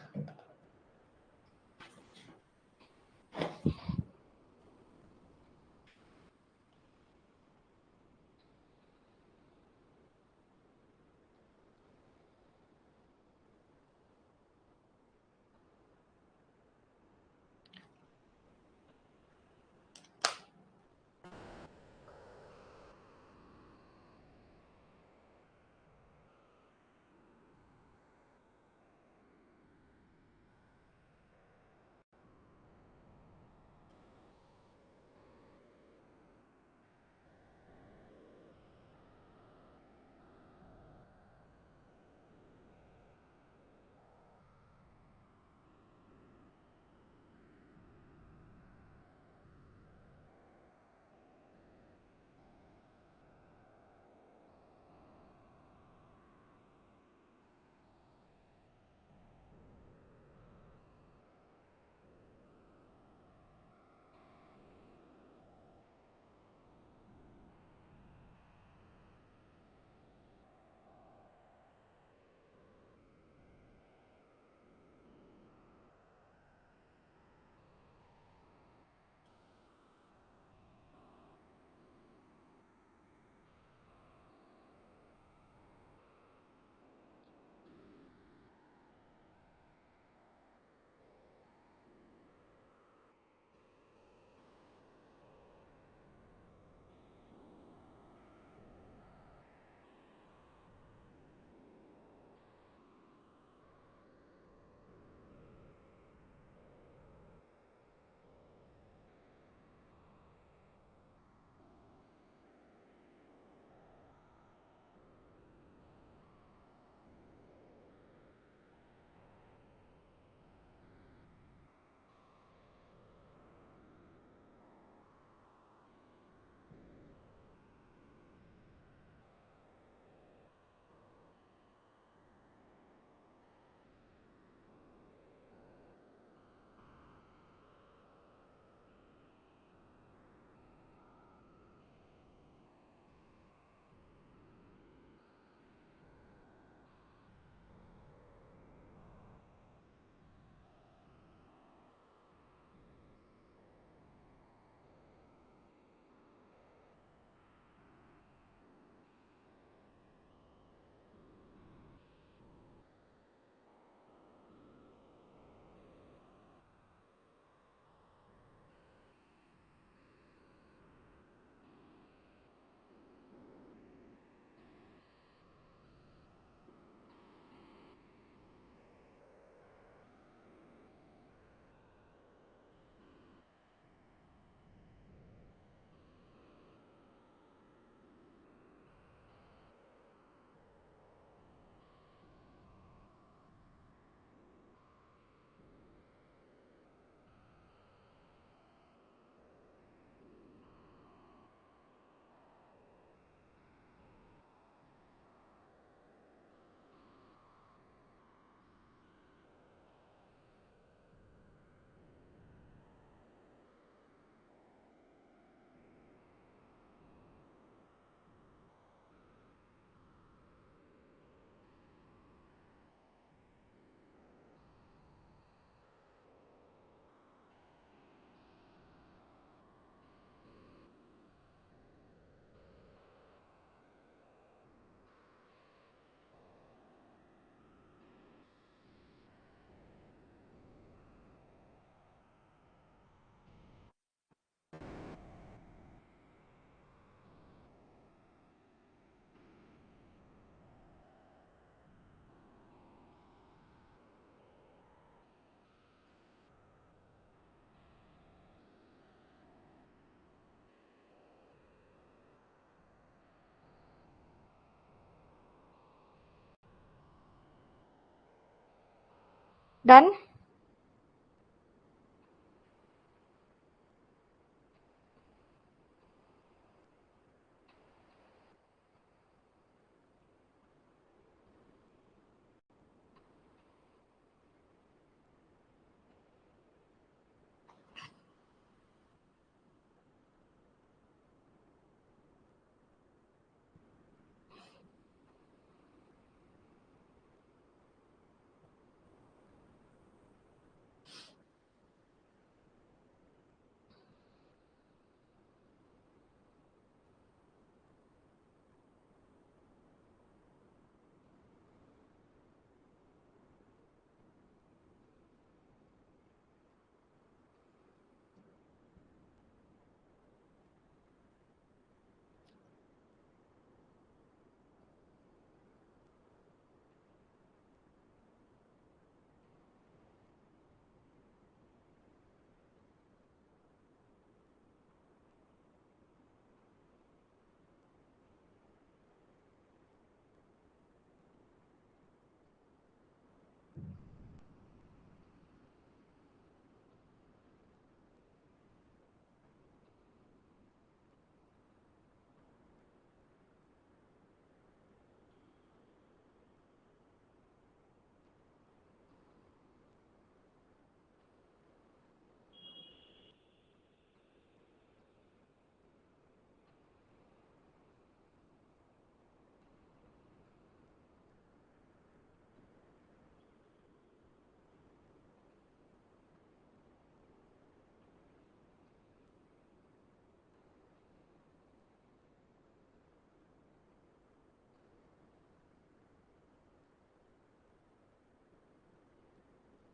डन।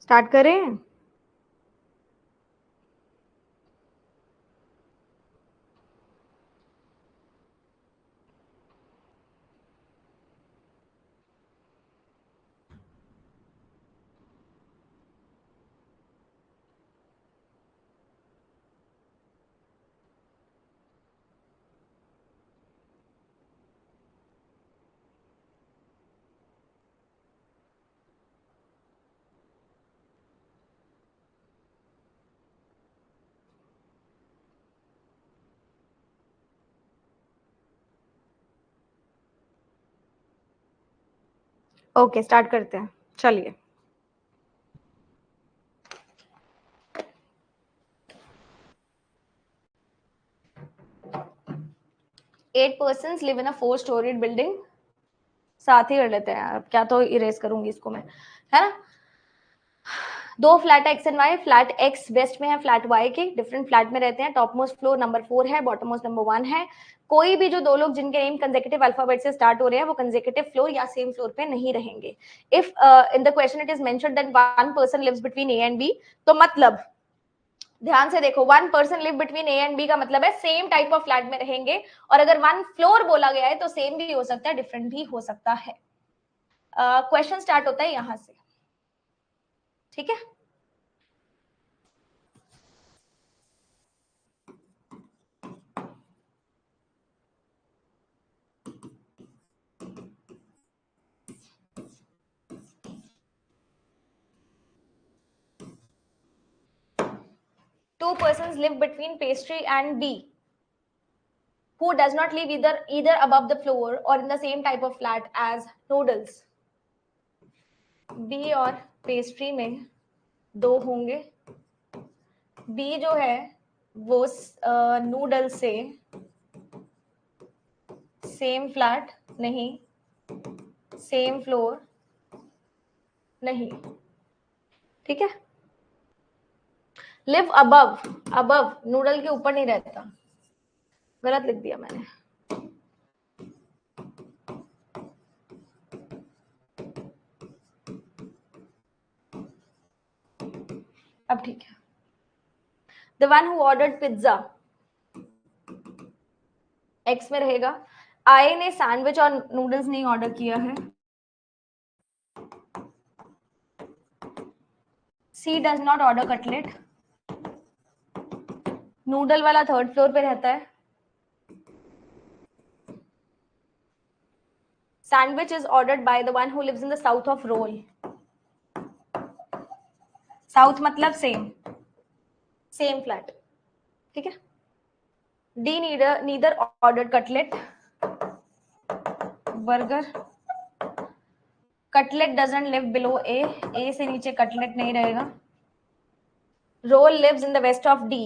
स्टार्ट करें? ओके, स्टार्ट करते हैं, चलिए। Eight persons live in a 4 storied building. साथ ही कर लेते हैं यार, क्या तो इरेज करूंगी इसको मैं, है ना। दो flat X and Y, flat X west में है फ्लैट वाई के, डिफरेंट फ्लैट में रहते हैं। टॉप मोस्ट फ्लोर नंबर 4 है, बॉटम मोस्ट नंबर 1 है। कोई भी जो दो लोग जिनके नेम कंसेक्यूटिव अल्फाबेट से स्टार्ट हो रहे हैं वो कंसेक्यूटिव फ्लोर या सेम फ्लोर पे नहीं रहेंगे। If in the question it is mentioned that one person lives between A and B, तो मतलब ध्यान से देखो, one person live between A and B का मतलब है सेम टाइप ऑफ फ्लैट में रहेंगे। और अगर वन फ्लोर बोला गया है तो सेम भी हो सकता है, डिफरेंट भी हो सकता है। क्वेश्चन स्टार्ट होता है यहां से, ठीक है। Two persons live between pastry and B, who does not live either above the floor or in the same type of flat as noodles. B और पेस्ट्री में दो होंगे। B जो है वो नूडल से सेम फ्लैट नहीं, सेम फ्लोर नहीं, ठीक है। लिव अबव, अबव नूडल के ऊपर नहीं रहता, गलत लिख दिया मैंने। अब ठीक है। The one who ordered pizza x में रहेगा। आई ने सैंडविच और नूडल्स नहीं ऑर्डर किया है। C does not order cutlet. Noodle वाला थर्ड फ्लोर पे रहता है। Sandwich is ordered by the one who lives in the south of roll. South मतलब सेम फ्लैट, ठीक है। D neither ordered cutlet, burger, cutlet doesn't live below A से नीचे कटलेट नहीं रहेगा। Roll lives in the west of D,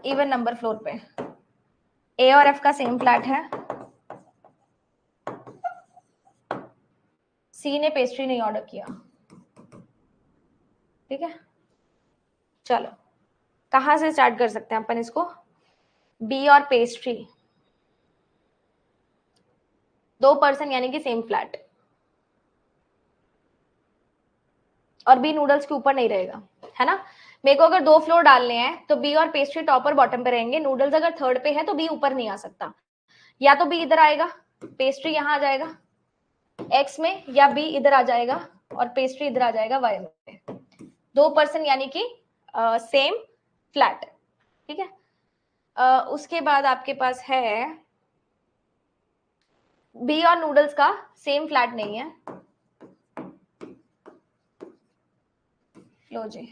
even number floor पे। ए और एफ का सेम फ्लैट है। सी ने पेस्ट्री नहीं ऑर्डर किया, ठीक है। चलो कहां से स्टार्ट कर सकते हैं अपन इसको? बी और पेस्ट्री, 2 पर्सन यानी कि सेम फ्लैट, और बी नूडल्स के ऊपर नहीं रहेगा, है ना। मेरे को अगर 2 फ्लोर डालने हैं तो बी और पेस्ट्री टॉप और बॉटम पे रहेंगे। नूडल्स अगर थर्ड पे है तो बी ऊपर नहीं आ सकता, या तो बी इधर आएगा, पेस्ट्री यहां आ जाएगा एक्स में, या बी इधर आ जाएगा और पेस्ट्री इधर आ जाएगा वाई में। 2 पर्सन यानी कि सेम फ्लैट, ठीक है। उसके बाद आपके पास है बी और नूडल्स का सेम फ्लैट नहीं है। लो जी,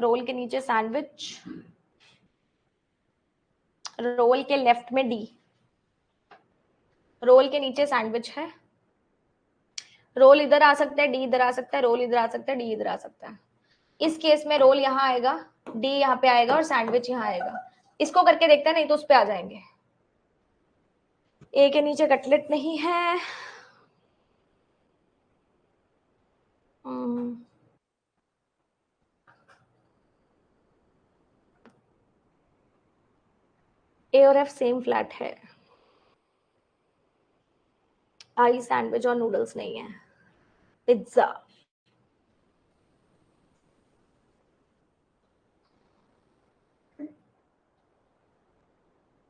रोल के नीचे सैंडविच, रोल के लेफ्ट में डी, रोल के नीचे सैंडविच है। रोल इधर आ सकता है, डी इधर आ सकता है, रोल इधर आ सकता है, डी इधर आ सकता है। इस केस में रोल यहाँ आएगा, डी यहाँ पे आएगा और सैंडविच यहाँ आएगा। इसको करके देखते हैं, नहीं तो उस पे आ जाएंगे। ए के नीचे कटलेट नहीं है। ए और एफ सेम फ्लैट है। आई सैंडविच और नूडल्स नहीं है। पिज्जा,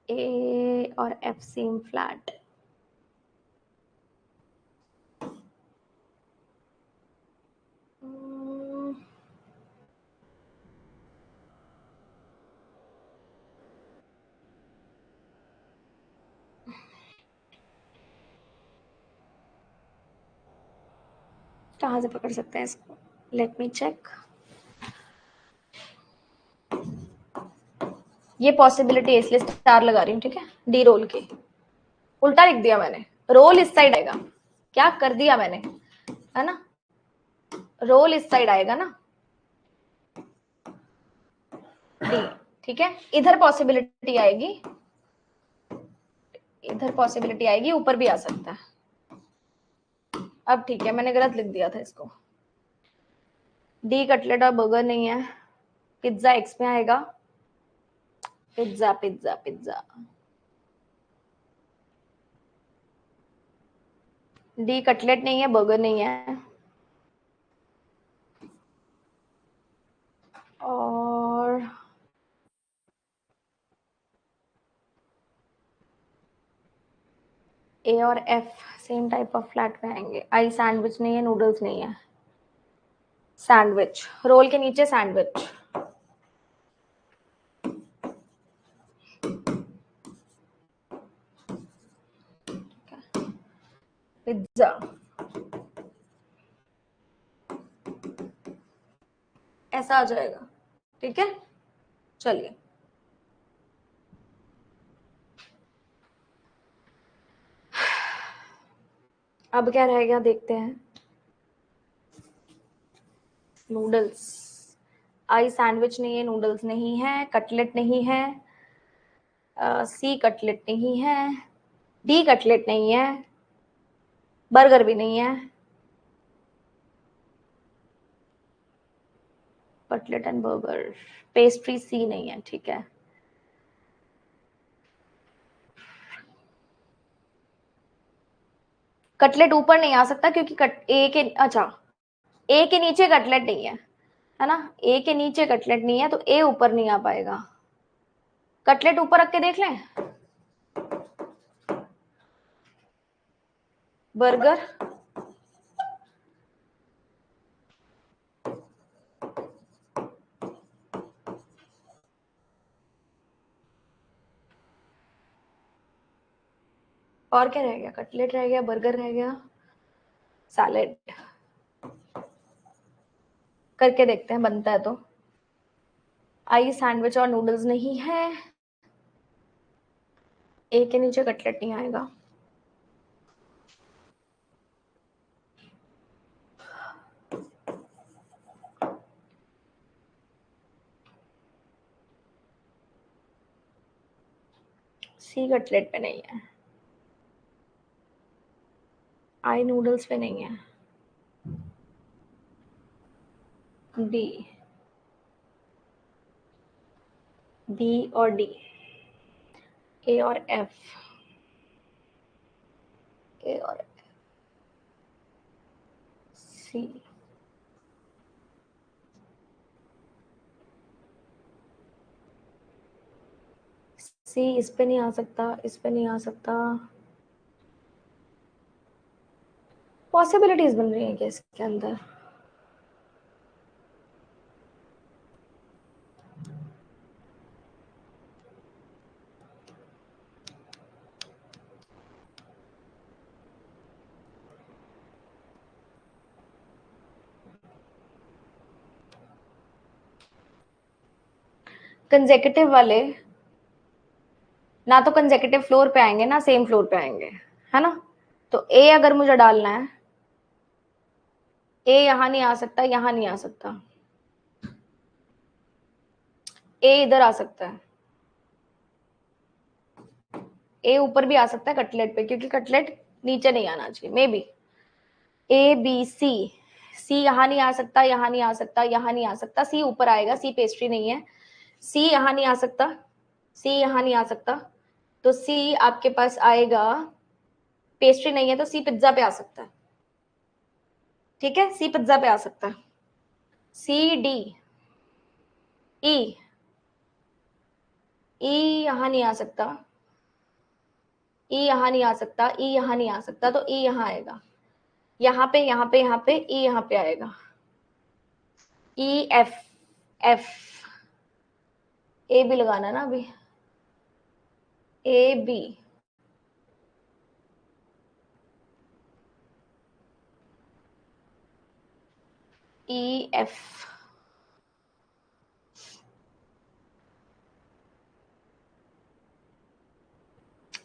ए और एफ सेम फ्लैट। कहाँ से पकड़ सकते हैं इसको? Let me check. ये पॉसिबिलिटी इसलिए स्टार लगा रही हूँ, ठीक है। डी रोल के उल्टा लिख दिया मैंने, रोल इस साइड आएगा। क्या कर दिया मैंने, है ना। रोल इस साइड आएगा ना, डी, ठीक है। इधर पॉसिबिलिटी आएगी, इधर पॉसिबिलिटी आएगी, ऊपर भी आ सकता है। अब ठीक है, मैंने गलत लिख दिया था इसको। डी कटलेट और बर्गर नहीं है। पिज्जा एक्स में आएगा। Pizza pizza pizza, D cutlet नहीं है, बर्गर नहीं है, और ए और F same type of flat में आएंगे। आई सैंडविच नहीं है, नूडल्स नहीं है। सैंडविच, रोल के नीचे सैंडविच, पिज्जा, ऐसा आ जाएगा, ठीक है। चलिए अब क्या रह गया देखते हैं। नूडल्स, आई सैंडविच नहीं है, नूडल्स नहीं है, कटलेट नहीं है, सी कटलेट नहीं है, डी कटलेट नहीं है, बर्गर भी नहीं है, कटलेट एंड बर्गर, पेस्ट्री सी नहीं है, ठीक है। कटलेट ऊपर नहीं आ सकता क्योंकि ए के, अच्छा, ए के नीचे कटलेट नहीं है ना। ए के नीचे कटलेट नहीं है तो ए ऊपर नहीं आ पाएगा। कटलेट ऊपर रख के देख लें। बर्गर, और क्या रह गया? कटलेट रह गया, बर्गर रह गया, सैलेड। करके देखते हैं बनता है तो। आई सैंडविच और नूडल्स नहीं है, ए के नीचे कटलेट नहीं आएगा। सी कटलेट पे नहीं है, आई नूडल्स पे नहीं है, डी, बी और डी, ए और एफ, ए और सी, सी इस पे नहीं आ सकता, इस पे नहीं आ सकता। पॉसिबिलिटीज बन रही हैं क्या इसके अंदर? कंजेकेटिव वाले ना तो कंजेकेटिव फ्लोर पे आएंगे ना सेम फ्लोर पे आएंगे, है ना? तो ए अगर मुझे डालना है, ए यहां नहीं आ सकता, यहां नहीं आ सकता, ए इधर आ सकता है, ए ऊपर भी आ सकता है कटलेट पे, क्योंकि कटलेट नीचे नहीं आना चाहिए। मे बी ए बी सी, सी यहां नहीं आ सकता, यहां नहीं आ सकता, यहां नहीं आ सकता, सी ऊपर आएगा, सी पेस्ट्री नहीं है, सी यहां नहीं आ सकता, सी यहां नहीं आ सकता, तो सी आपके पास आएगा, पेस्ट्री नहीं है तो सी पिज्जा पे आ सकता है। ठीक है, सी पिज्जा पे आ सकता है। सी डी ई, ई यहां नहीं आ सकता, ई यहां नहीं आ सकता, ई यहां नहीं आ सकता, तो ई यहां आएगा, यहाँ पे यहाँ पे यहाँ पे ई यहाँ पे आएगा, ई एफ, एफ, ए भी लगाना ना अभी, A B, E F,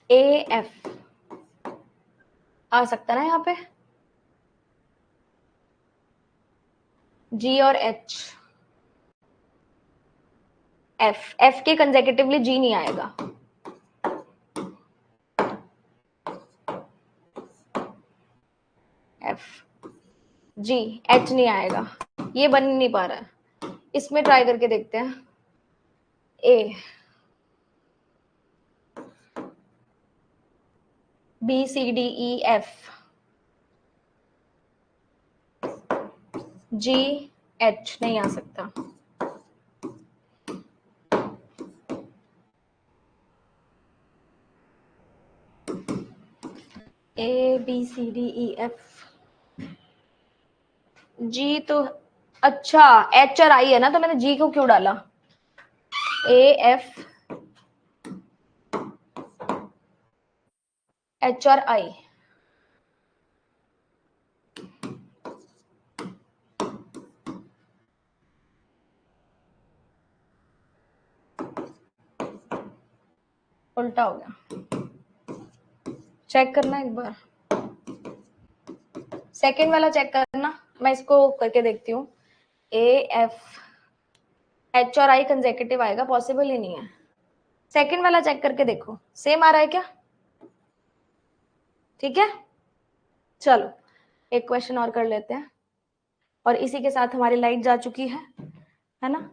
A F आ सकता है ना यहाँ पे, जी और एच, एफ, एफ के कंजेकेटिवली जी नहीं आएगा, एफ, जी, एच नहीं आएगा, ये बन नहीं पा रहा है। इसमें ट्राई करके देखते हैं, A, B C D E F, G H नहीं आ सकता, A B C D E F, G तो अच्छा एच और आई है ना, तो मैंने जी को क्यों डाला? ए एफ एच और आई, उल्टा हो गया। चेक करना एक बार, सेकेंड वाला चेक करना, मैं इसको करके देखती हूँ। ए एफ एच और आई कंजेकेटिव आएगा, पॉसिबल ही नहीं है। सेकेंड वाला चेक करके देखो, सेम आ रहा है क्या? ठीक है, चलो एक क्वेश्चन और कर लेते हैं, और इसी के साथ हमारी लाइट जा चुकी है ना?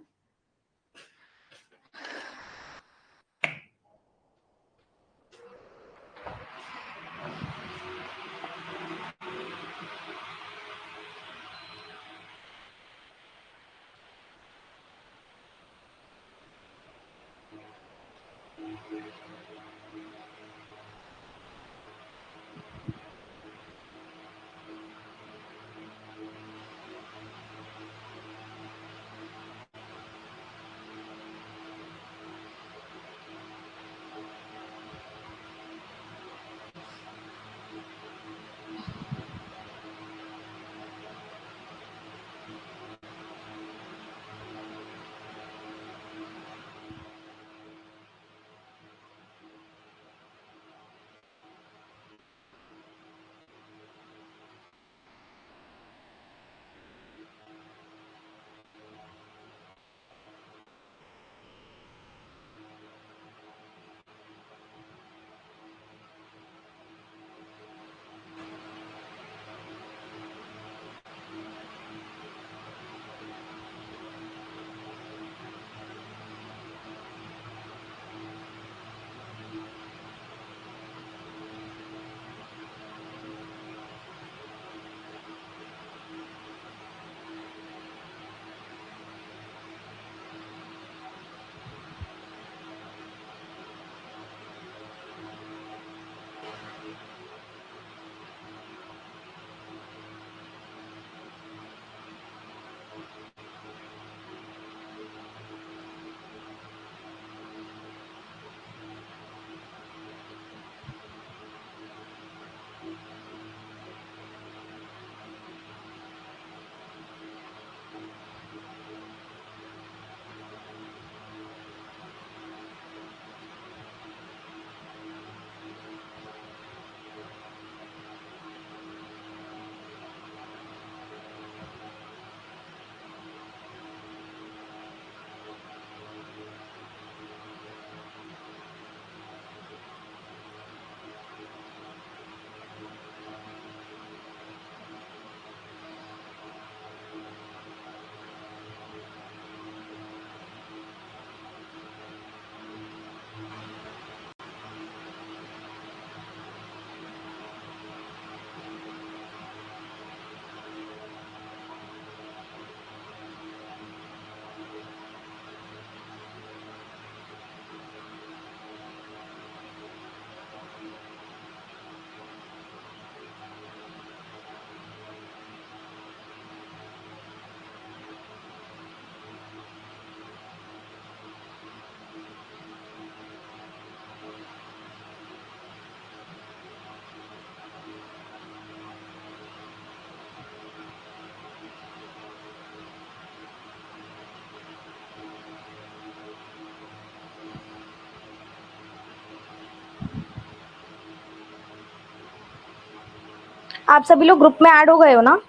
आप सभी लोग ग्रुप में ऐड हो गए हो ना?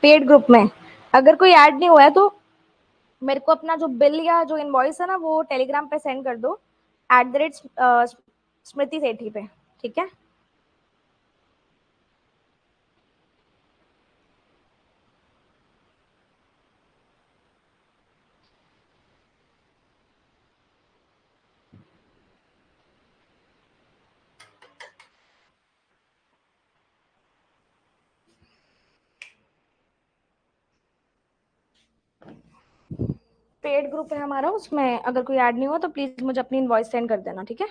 पेड ग्रुप में अगर कोई ऐड नहीं हुआ है तो मेरे को अपना जो बिल या जो इनवॉइस है ना वो टेलीग्राम पे सेंड कर दो @स्मृति सेठी पे, ठीक है? पेड ग्रुप है हमारा, उसमें अगर कोई ऐड नहीं हुआ तो प्लीज मुझे अपनी इनवॉइस सेंड कर देना, ठीक है?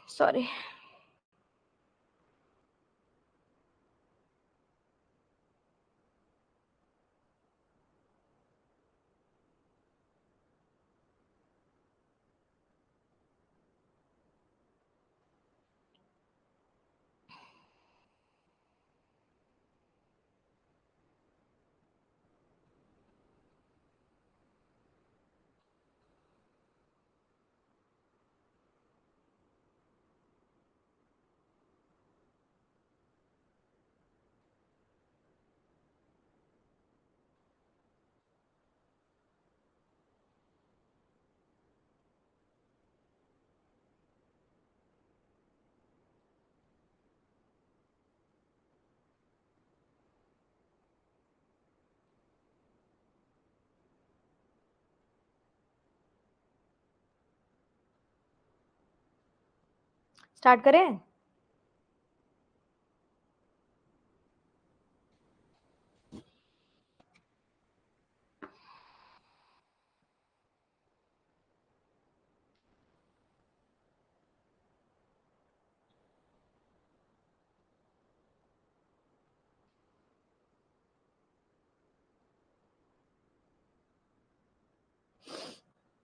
सॉरी। स्टार्ट करें?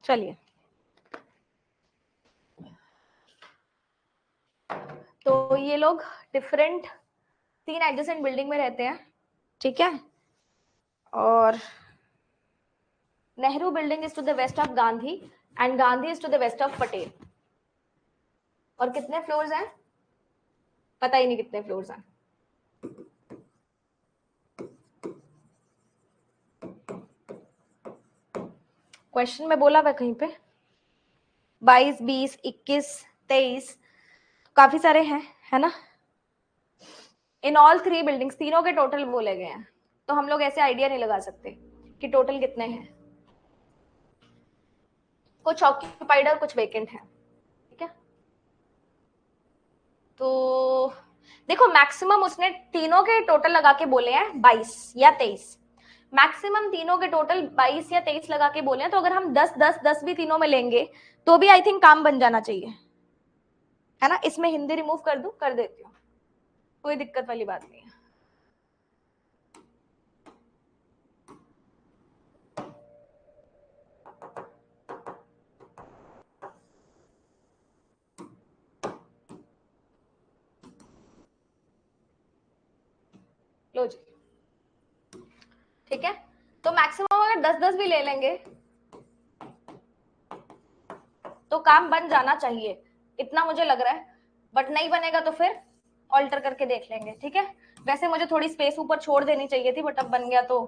चलिए, तो ये लोग डिफरेंट 3 एडजेसेंट बिल्डिंग में रहते हैं, ठीक है? और Nehru building is to the west of Gandhi and Gandhi is to the west of Patel. और कितने फ्लोर्स हैं? पता ही नहीं कितने फ्लोर्स हैं। क्वेश्चन में बोला हुआ कहीं पे 22, 20, 21, 23, काफी सारे हैं, है ना। इन ऑल 3 बिल्डिंग्स, तीनों के टोटल बोले गए हैं, तो हम लोग ऐसे आइडिया नहीं लगा सकते कि टोटल कितने हैं। कुछ ऑक्यूपाइड और कुछ वेकेंट है, ठीक है। तो देखो मैक्सिमम उसने तीनों के टोटल लगा के बोले हैं 22 या 23, मैक्सिमम तीनों के टोटल 22 या 23 लगा के बोले हैं। तो अगर हम 10 भी तीनों में लेंगे तो भी आई थिंक काम बन जाना चाहिए, है ना। इसमें हिंदी रिमूव कर दूं, कर देती हूँ, कोई दिक्कत वाली बात नहीं है। लो जी, ठीक है। तो मैक्सिमम अगर 10 भी ले लेंगे तो काम बन जाना चाहिए, इतना मुझे लग रहा है। बट नहीं बनेगा तो फिर ऑल्टर करके देख लेंगे, ठीक है। वैसे मुझे थोड़ी स्पेस ऊपर छोड़ देनी चाहिए थी, बट अब बन गया तो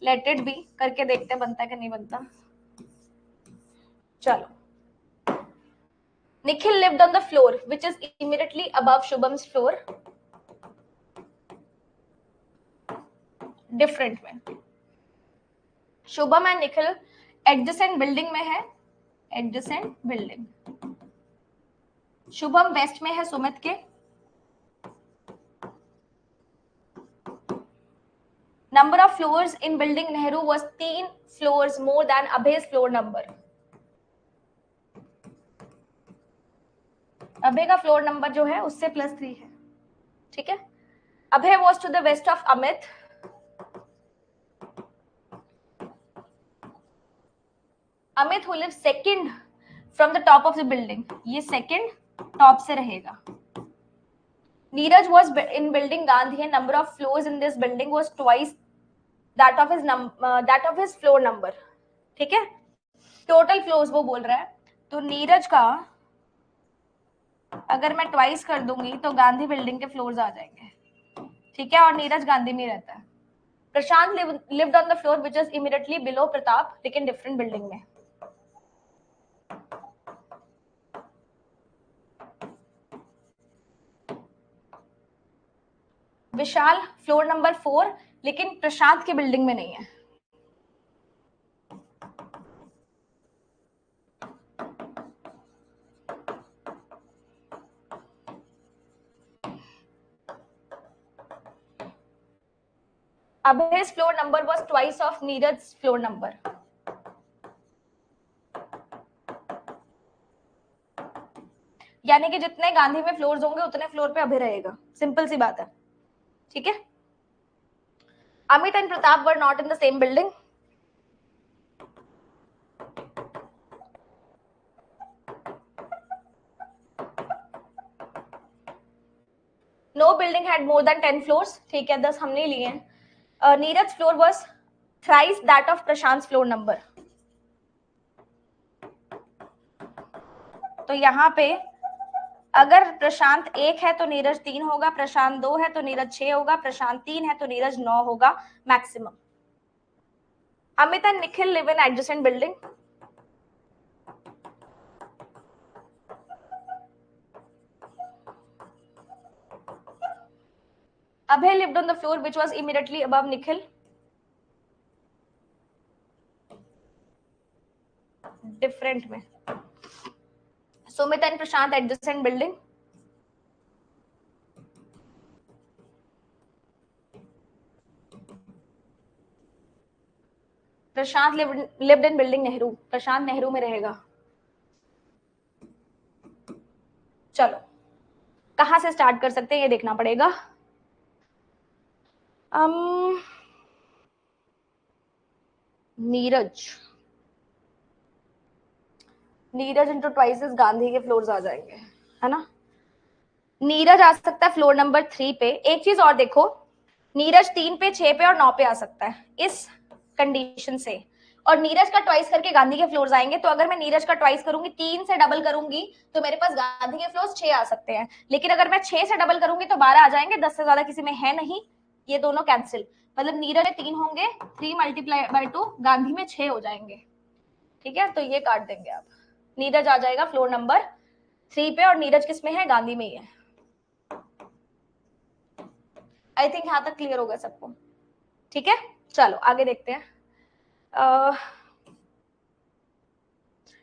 लेट इट बी, करके देखते हैं बनता है कि नहीं बनता। चलो, Nikhil lived on the floor which is immediately above Shubham's floor, different में। Shubham and Nikhil adjacent building में है, एडजेसेंट बिल्डिंग। शुभम वेस्ट में है सुमित के, number of floors in building Nehru was 3 floors more than Abhay's floor number. Abhay का फ्लोर नंबर जो है उससे +3 है, ठीक है। Abhay was to the west of Amit, Amit who lives second from the top of the building, ये सेकंड टॉप से रहेगा। Neeraj was in building Gandhi and number of floors in this building was twice that of his floor number, ठीक है। टोटल फ्लोर्स वो बोल रहा है, तो नीरज का अगर मैं ट्वाइस कर दूंगी तो गांधी बिल्डिंग के फ्लोर्स आ जाएंगे, ठीक है। और नीरज गांधी में रहता है। प्रशांत lived on the floor which is immediately below Pratap, लेकिन डिफरेंट बिल्डिंग में। विशाल फ्लोर नंबर 4, लेकिन प्रशांत के बिल्डिंग में नहीं है। Abhay's floor number was twice of Neeraj's floor number. यानी कि जितने गांधी में फ्लोर्स होंगे उतने फ्लोर पे अभय रहेगा, सिंपल सी बात है, ठीक है। Amit and Pratap were not in the same building. No building had more than 10 floors, ठीक है, 10 हमने लिए हैं। Neeraj floor was thrice that of Prashant floor number. तो यहाँ पे अगर प्रशांत 1 है तो नीरज 3 होगा, प्रशांत 2 है तो नीरज 6 होगा, प्रशांत 3 है तो नीरज 9 होगा maximum. Amit and Nikhil live in adjacent building. Abhay lived on the floor which was immediately above Nikhil. Different में। Sumit and Prashant adjacent building. Prashant lived in building Nehru, Prashant Nehru में रहेगा। चलो, कहां से स्टार्ट कर सकते हैं ये देखना पड़ेगा। नीरज इंटू ट्वाइस गांधी के फ्लोर्स आ जाएंगे, है ना। नीरज आ सकता है फ्लोर नंबर 3 पे। एक चीज और देखो, नीरज 3 पे, 6 पे और 9 पे आ सकता है इस कंडीशन से, और नीरज का ट्वाइस करके गांधी के फ्लोर्स आएंगे। तो अगर मैं नीरज का ट्वाइस करूंगी, 3 से डबल करूंगी तो मेरे पास गांधी के फ्लोर्स 6 आ सकते हैं। लेकिन अगर मैं 6 से डबल करूंगी तो 12 आ जाएंगे, 10 से ज्यादा किसी में है नहीं, ये दोनों कैंसिल। मतलब नीरज में 3 होंगे, 3 मल्टीप्लाई बाय 2, गांधी में 6 हो जाएंगे, ठीक है। तो ये काट देंगे आप, नीरज आ जाएगा फ्लोर नंबर 3 पे, और नीरज किस में है? गांधी में ही है। आई थिंक यहां तक क्लियर होगा सबको, ठीक है। चलो आगे देखते हैं।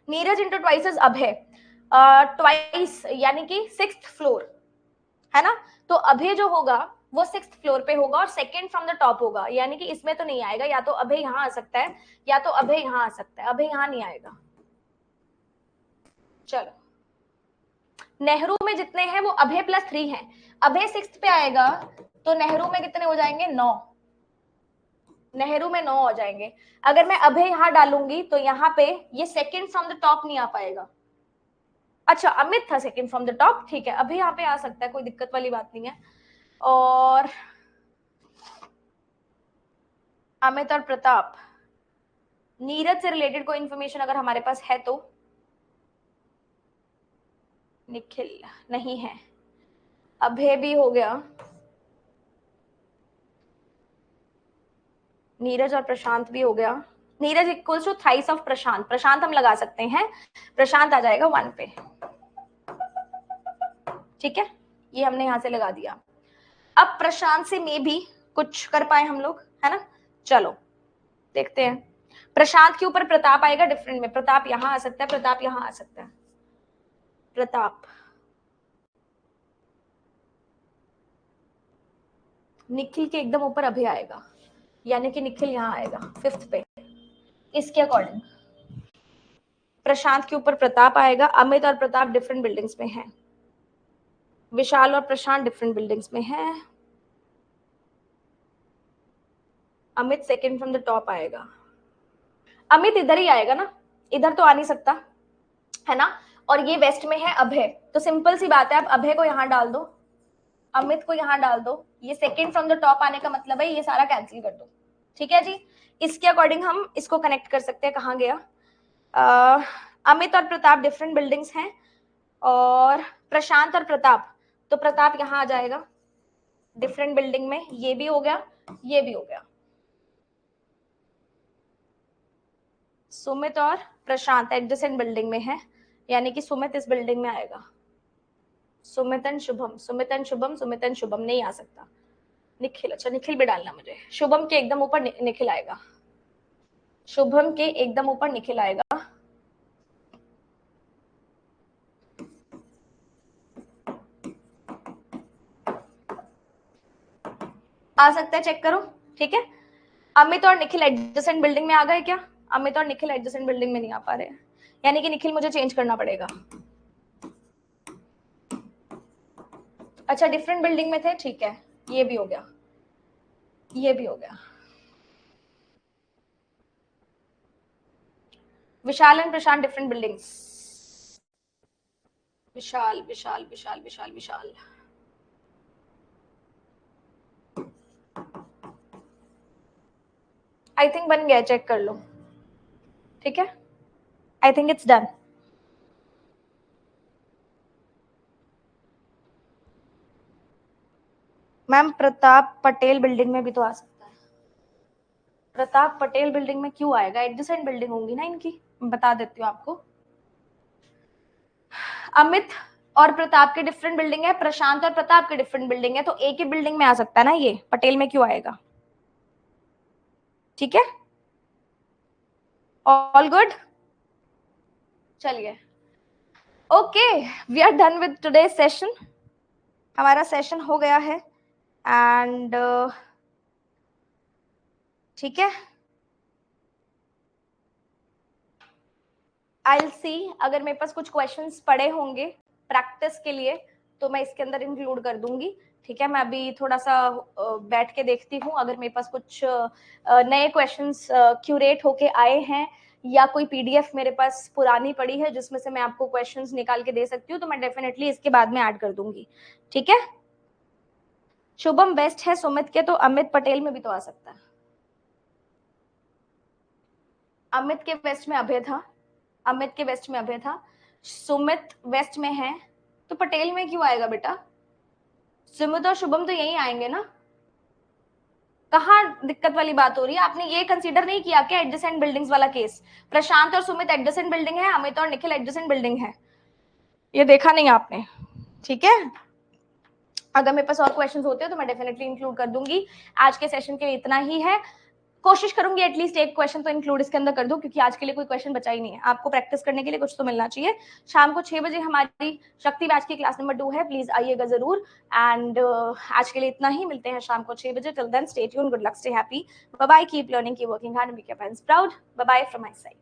Neeraj into twice is Abhay, twice यानी कि 6th फ्लोर है ना, तो अभय जो होगा वो 6th फ्लोर पे होगा और सेकंड फ्रॉम द टॉप होगा, यानी कि इसमें तो नहीं आएगा, या तो अभय यहां आ सकता है या तो अभय यहां आ सकता है, अभय यहां नहीं आएगा। चलो, नेहरू में जितने हैं वो अभय +3 है, अभय 6th पे आएगा तो नेहरू में कितने हो जाएंगे? 9, नेहरू में 9 हो जाएंगे। अगर मैं अभय यहां डालूंगी तो यहाँ पे ये सेकंड फ्रॉम द टॉप नहीं आ पाएगा। अच्छा, अमित था सेकंड फ्रॉम द टॉप, ठीक है, अभी यहाँ पे आ सकता है, कोई दिक्कत वाली बात नहीं है। और अमित और प्रताप, नीरज से रिलेटेड कोई इंफॉर्मेशन अगर हमारे पास है तो? निखिल नहीं है, अभय भी हो गया, नीरज और प्रशांत भी हो गया। Neeraj equals to thrice of Prashant, Prashant हम लगा सकते हैं, प्रशांत आ जाएगा 1 पे, ठीक है, ये हमने यहां से लगा दिया। अब प्रशांत से मे भी कुछ कर पाए हम लोग, है ना। चलो देखते हैं, प्रशांत के ऊपर प्रताप आएगा डिफरेंट में, प्रताप यहां आ सकता है, प्रताप यहां आ सकता है, प्रताप, निखिल के एकदम ऊपर अभय आएगा, यानी कि निखिल यहां आएगा 5th पे, इसके अकॉर्डिंग प्रशांत के ऊपर प्रताप आएगा। अमित और प्रताप डिफरेंट बिल्डिंग्स में हैं, विशाल और प्रशांत डिफरेंट बिल्डिंग्स में हैं, Amit second from the top आएगा, अमित इधर ही आएगा ना, इधर तो आ नहीं सकता, है ना। और ये वेस्ट में है अभय, तो सिंपल सी बात है, आप अभय को यहां डाल दो, अमित को यहां डाल दो, ये सेकंड फ्रॉम द टॉप आने का मतलब है ये सारा कैंसिल कर दो, ठीक है जी। इसके अकॉर्डिंग हम इसको कनेक्ट कर सकते हैं, कहां गया, अमित और प्रताप डिफरेंट बिल्डिंग्स हैं, और प्रशांत और प्रताप, तो प्रताप यहां आ जाएगा डिफरेंट बिल्डिंग में, ये भी हो गया, ये भी हो गया। सुमित और प्रशांत एडजेसेंट बिल्डिंग में है, यानी कि सुमित इस बिल्डिंग में आएगा, Sumit and Shubham, Sumit and Shubham, Sumit and Shubham नहीं आ सकता, निखिल, अच्छा निखिल भी डालना मुझे, शुभम के एकदम ऊपर निखिल आएगा, शुभम के एकदम ऊपर निखिल आएगा, आ सकता है, चेक करो, ठीक है। अमित और निखिल एडजेसेंट बिल्डिंग में आ गए क्या? अमित और निखिल एडजेसेंट बिल्डिंग में नहीं आ पा रहे, यानी कि निखिल मुझे चेंज करना पड़ेगा। अच्छा, डिफरेंट बिल्डिंग में थे, ठीक है, ये भी हो गया, ये भी हो गया। Vishal and Prashant different buildings, Vishal Vishal Vishal Vishal Vishal, I think बन गया, चेक कर लो, ठीक है, I think it's done. Ma'am Pratap Patel building में भी तो आ सकता है, प्रताप पटेल बिल्डिंग में क्यों आएगा? एडजेसेंट बिल्डिंग होंगी ना इनकी, बता देती हूँ आपको। अमित और प्रताप के डिफरेंट बिल्डिंग है, प्रशांत और प्रताप के डिफरेंट बिल्डिंग है, तो एक ही बिल्डिंग में आ सकता है ना, ये पटेल में क्यों आएगा? ठीक है, ऑल गुड, चलिए, okay, we are done with today session, हमारा सेशन हो गया है, एंड ठीक है, आई सी, अगर मेरे पास कुछ क्वेश्चंस पड़े होंगे प्रैक्टिस के लिए तो मैं इसके अंदर इंक्लूड कर दूंगी, ठीक है। मैं अभी थोड़ा सा बैठ के देखती हूँ, अगर मेरे पास कुछ नए क्वेश्चंस क्यूरेट होके आए हैं या कोई पीडीएफ मेरे पास पुरानी पड़ी है जिसमें से मैं आपको क्वेश्चंस निकाल के दे सकती हूँ, तो मैं डेफिनेटली इसके बाद में ऐड कर दूंगी, ठीक है। शुभम बेस्ट है सुमित के, तो अमित पटेल में भी तो आ सकता है, अमित के वेस्ट में अभय था, अमित के वेस्ट में अभय था, सुमित वेस्ट में है, तो पटेल में क्यों आएगा बेटा? सुमित और शुभम तो यही आएंगे ना, कहाँ दिक्कत वाली बात हो रही है? आपने ये कंसीडर नहीं किया क्या एडजेसेंट बिल्डिंग्स वाला केस? प्रशांत और सुमित एडजेसेंट बिल्डिंग है, अमित और निखिल एडजेसेंट बिल्डिंग है, ये देखा नहीं आपने, ठीक है। अगर मेरे पास और क्वेश्चंस होते हैं तो मैं डेफिनेटली इंक्लूड कर दूंगी। आज के सेशन के लिए इतना ही है। कोशिश करूंगी एटलीस्ट एक क्वेश्चन तो इंक्लूड इसके अंदर कर दूं, क्योंकि आज के लिए कोई क्वेश्चन बचा ही नहीं है। आपको प्रैक्टिस करने के लिए कुछ तो मिलना चाहिए। शाम को 6 बजे हमारी शक्ति बैच की क्लास नंबर 2 है, प्लीज आइएगा जरूर। एंड आज के लिए इतना ही, मिलते हैं शाम को 6 बजे। Till then stay tuned, good luck, stay happy, bye bye, keep learning, keep working hard and make your parents proud. Bye bye from my side.